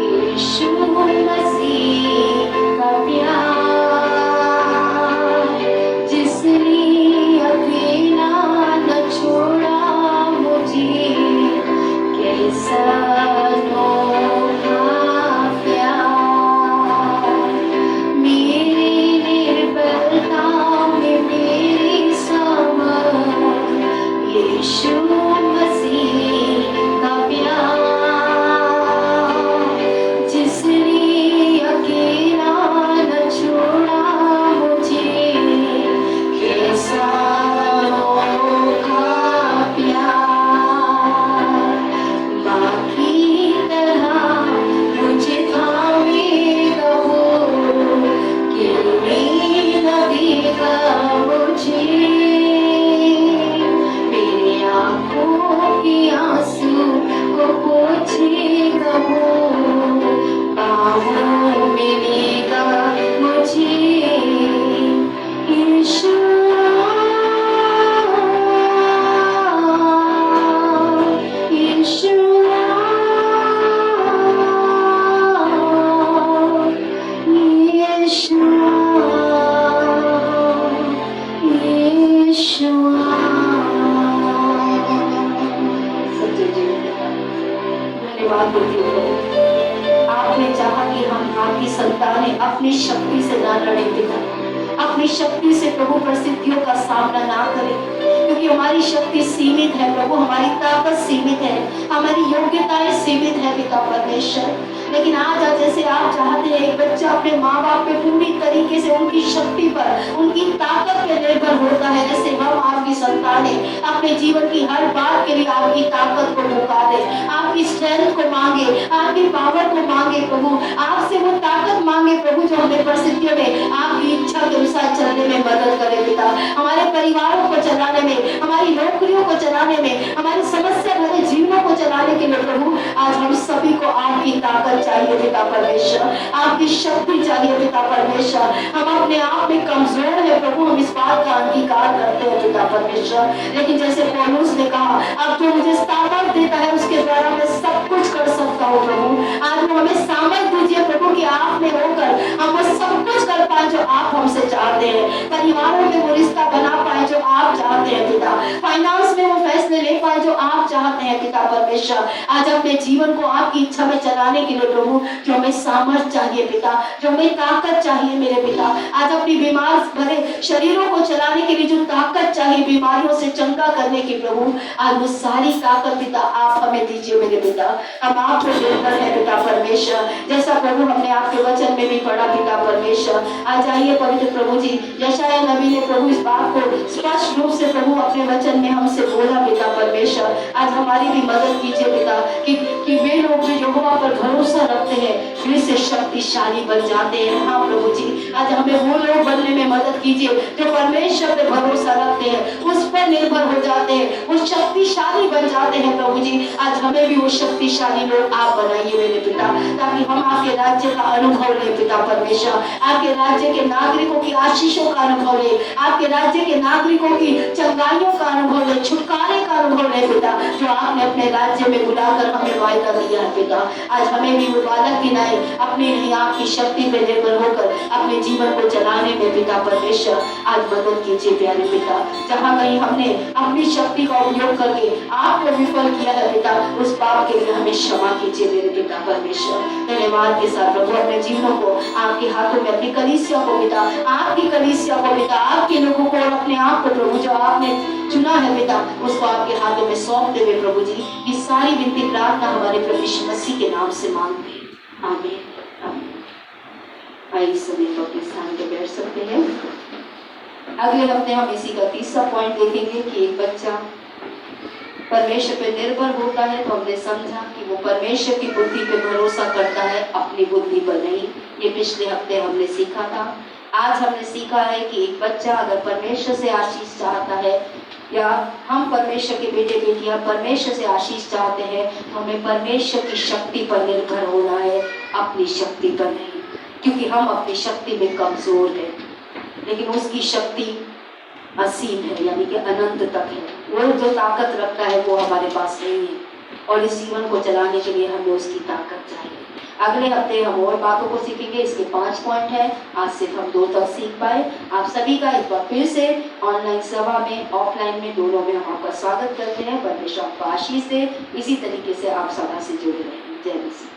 यीशु मसीह का प्यार, जिसने अकेला न छोड़ा मुझे, कैसा अनोखा प्यार। मेरी निर्बलता में मेरी समझ, यीशु मसीह का प्यार, जिसने अकेला न छोड़ा मुझे, कैसा अनोखा प्यार। माँ की तरह मुझे थामेगा वो, क्यों नहीं लगेगा मुझे। मेरे आँखों के आंसू को पोंछेगा वो, बाहों में लेगा मुझे। यीशु यीशु यीशु यीशु। सच्चे जीवन धन्यवाद देती हूँ। आपने चाहा कि हम आपकी संतानें अपनी शक्ति से ना लड़े पिता, अपनी शक्ति से प्रभु परिस्थितियों का सामना ना करें, क्योंकि हमारी शक्ति सीमित है प्रभु, हमारी ताकत सीमित है, हमारी योग्यताएं सीमित है पिता परमेश्वर। लेकिन आज जैसे आप चाहते हैं एक बच्चा अपने माँ बाप पे पूरी तरीके से उनकी शक्ति पर, उनकी ताकत पे निर्भर होता है, जैसे हम आपकी संतानें अपने जीवन की हर बात के लिए आपकी ताकत को पुकारे, आपकी स्ट्रेंथ को मांगे, आपकी पावर को मांगे प्रभु, आपसे वो ताकत मांगे प्रभु जो हमें परिस्थितियों में आपकी इच्छा के अनुसार चलने में मदद करे पिता, हमारे परिवारों को चलाने में, हमारी नौकरियों को चलाने में, हमारी समस्या भरे जीवनों को चलाने के लिए प्रभु आज हम सभी को आपकी ताकत चाहिए पिता परमेश्वर, आपकी शक्ति चाहिए पिता परमेश्वर। हम अपने आप में कमजोर है प्रभु, हम इस बात का अंगीकार करते हैं पिता परमेश्वर, लेकिन जैसे पौलुस ने कहा अब जो मुझे सामर्थ देता है उसके द्वारा मैं सब कुछ कर सकता हूँ प्रभु। आज हमें सामर्थ दीजिए प्रभु कि आप में होकर हम वो सब कुछ कर पाए जो आप हमसे चाहते हैं, परिवारों में वो रिश्ता बना पाए जो आप चाहते हैं पिता, फाइनेंस में वो फैसले ले पाए जो आप चाहते हैं पिता परमेश्वर। आज अपने जीवन को आपकी इच्छा में चलाने के लिए प्रभु जो हमें सामर्थ चाहिए पिता, जो हमें ताकत चाहिए मेरे पिता, आज अपनी बीमार भरे शरीरों को चलाने के लिए जो ताकत चाहिए, बीमारियों से चंगा करने की प्रभु, आज वो सारी ताकत पिता आप हमें दीजिए मेरे पिता। हम आप पे निर्भर है पिता परमेश्वर, जैसा प्रभु हमने आपके वचन में भी पढ़ा पिता परमेश्वर। आज आइए पवित्र प्रभु जी, यशायाह नबी ने प्रभु इस बात को स्पष्ट रूप से प्रभु अपने वचन में हमसे बोला पिता परमेश्वर। आज हमारी भी मदद कीजिए पिता कि वे लोग जो यहोवा पर भरोसा रखते हैं फिर से शक्तिशाली बन जाते हैं। हाँ प्रभु जी, आज हमें वो लोग बनने में मदद कीजिए जो परमेश्वर पे भरोसा रखते हैं, उस पर निर्भर हो जाते हैं, वो शक्तिशाली बन जाते हैं प्रभु जी। आज हमें भी वो शक्तिशाली लोग आप बनाइए मेरे पिता, ताकि हम आपके राज्य का अनुभव ले पिता परमेश्वर, आपके राज्य के नागरिकों की आशीषों का अनुभव ले, आपके राज्य के नागरिकों की चंगाइयों का अनुभव ले, छुटकारे का अनुभव ले पिता, जो आपने अपने राज्य में बुलाकर हमें वायदा दिया है पिता। आज हमें भी वो बालक गिनाए, अपनी नहीं आपकी शक्ति पे निर्भर होकर अपने जीवन को चलाने में पिता परमेश्वर आज मदद कीजिए प्यारे पिता। जहाँ कहीं हमने अपनी शक्ति का उपयोग करके आपको विफल किया है पिता, उस पाप के लिए हमें क्षमा कीजिए मेरे पिता परमेश्वर। धन्यवाद के साथ प्रभु अपने जीवनों को आपके हाथों में, अपनी कलीसिया को पिता, आपकी कलीसिया को पिता, आपके लोगों को और अपने आप को प्रभु जो आपने चुना है पिता, उसको आपके हाथों में सौंपते हुए प्रभु जी ये सारी विनती प्रार्थना हमारे प्रभु यीशु मसीह के नाम से मांगते हैं, आमीन आमीन। आइए सभी को अपने स्थान पे बैठ सकते हैं। अगले हफ्ते हम इसी का तीसरा पॉइंट देखेंगे कि एक बच्चा परमेश्वर पे निर्भर होता है। तो हमने समझा कि वो परमेश्वर की बुद्धि पे भरोसा करता है, अपनी बुद्धि पर नहीं। ये पिछले हफ्ते हमने सीखा था। आज हमने सीखा है कि एक बच्चा अगर परमेश्वर से आशीष चाहता है, या हम परमेश्वर के बेटे बेटियां परमेश्वर से आशीष चाहते हैं, तो हमें परमेश्वर की शक्ति पर निर्भर होना है, अपनी शक्ति पर नहीं। क्योंकि हम अपनी शक्ति में कमजोर हैं, लेकिन उसकी शक्ति असीम है, यानी कि अनंत तक है। वो जो ताकत रखता है वो हमारे पास नहीं है, और इस जीवन को चलाने के लिए हमें उसकी ताकत चाहिए। अगले हफ्ते हम और बातों को सीखेंगे। इसके 5 पॉइंट हैं, आज सिर्फ हम 2 तक सीख पाए। आप सभी का एक बार फिर से ऑनलाइन सभा में, ऑफलाइन में, दोनों में हम आपका स्वागत करते हैं। परमेश्वर आपको आशीष दे। इसी तरीके से आप सभा से जुड़े रहें। जय मसीह।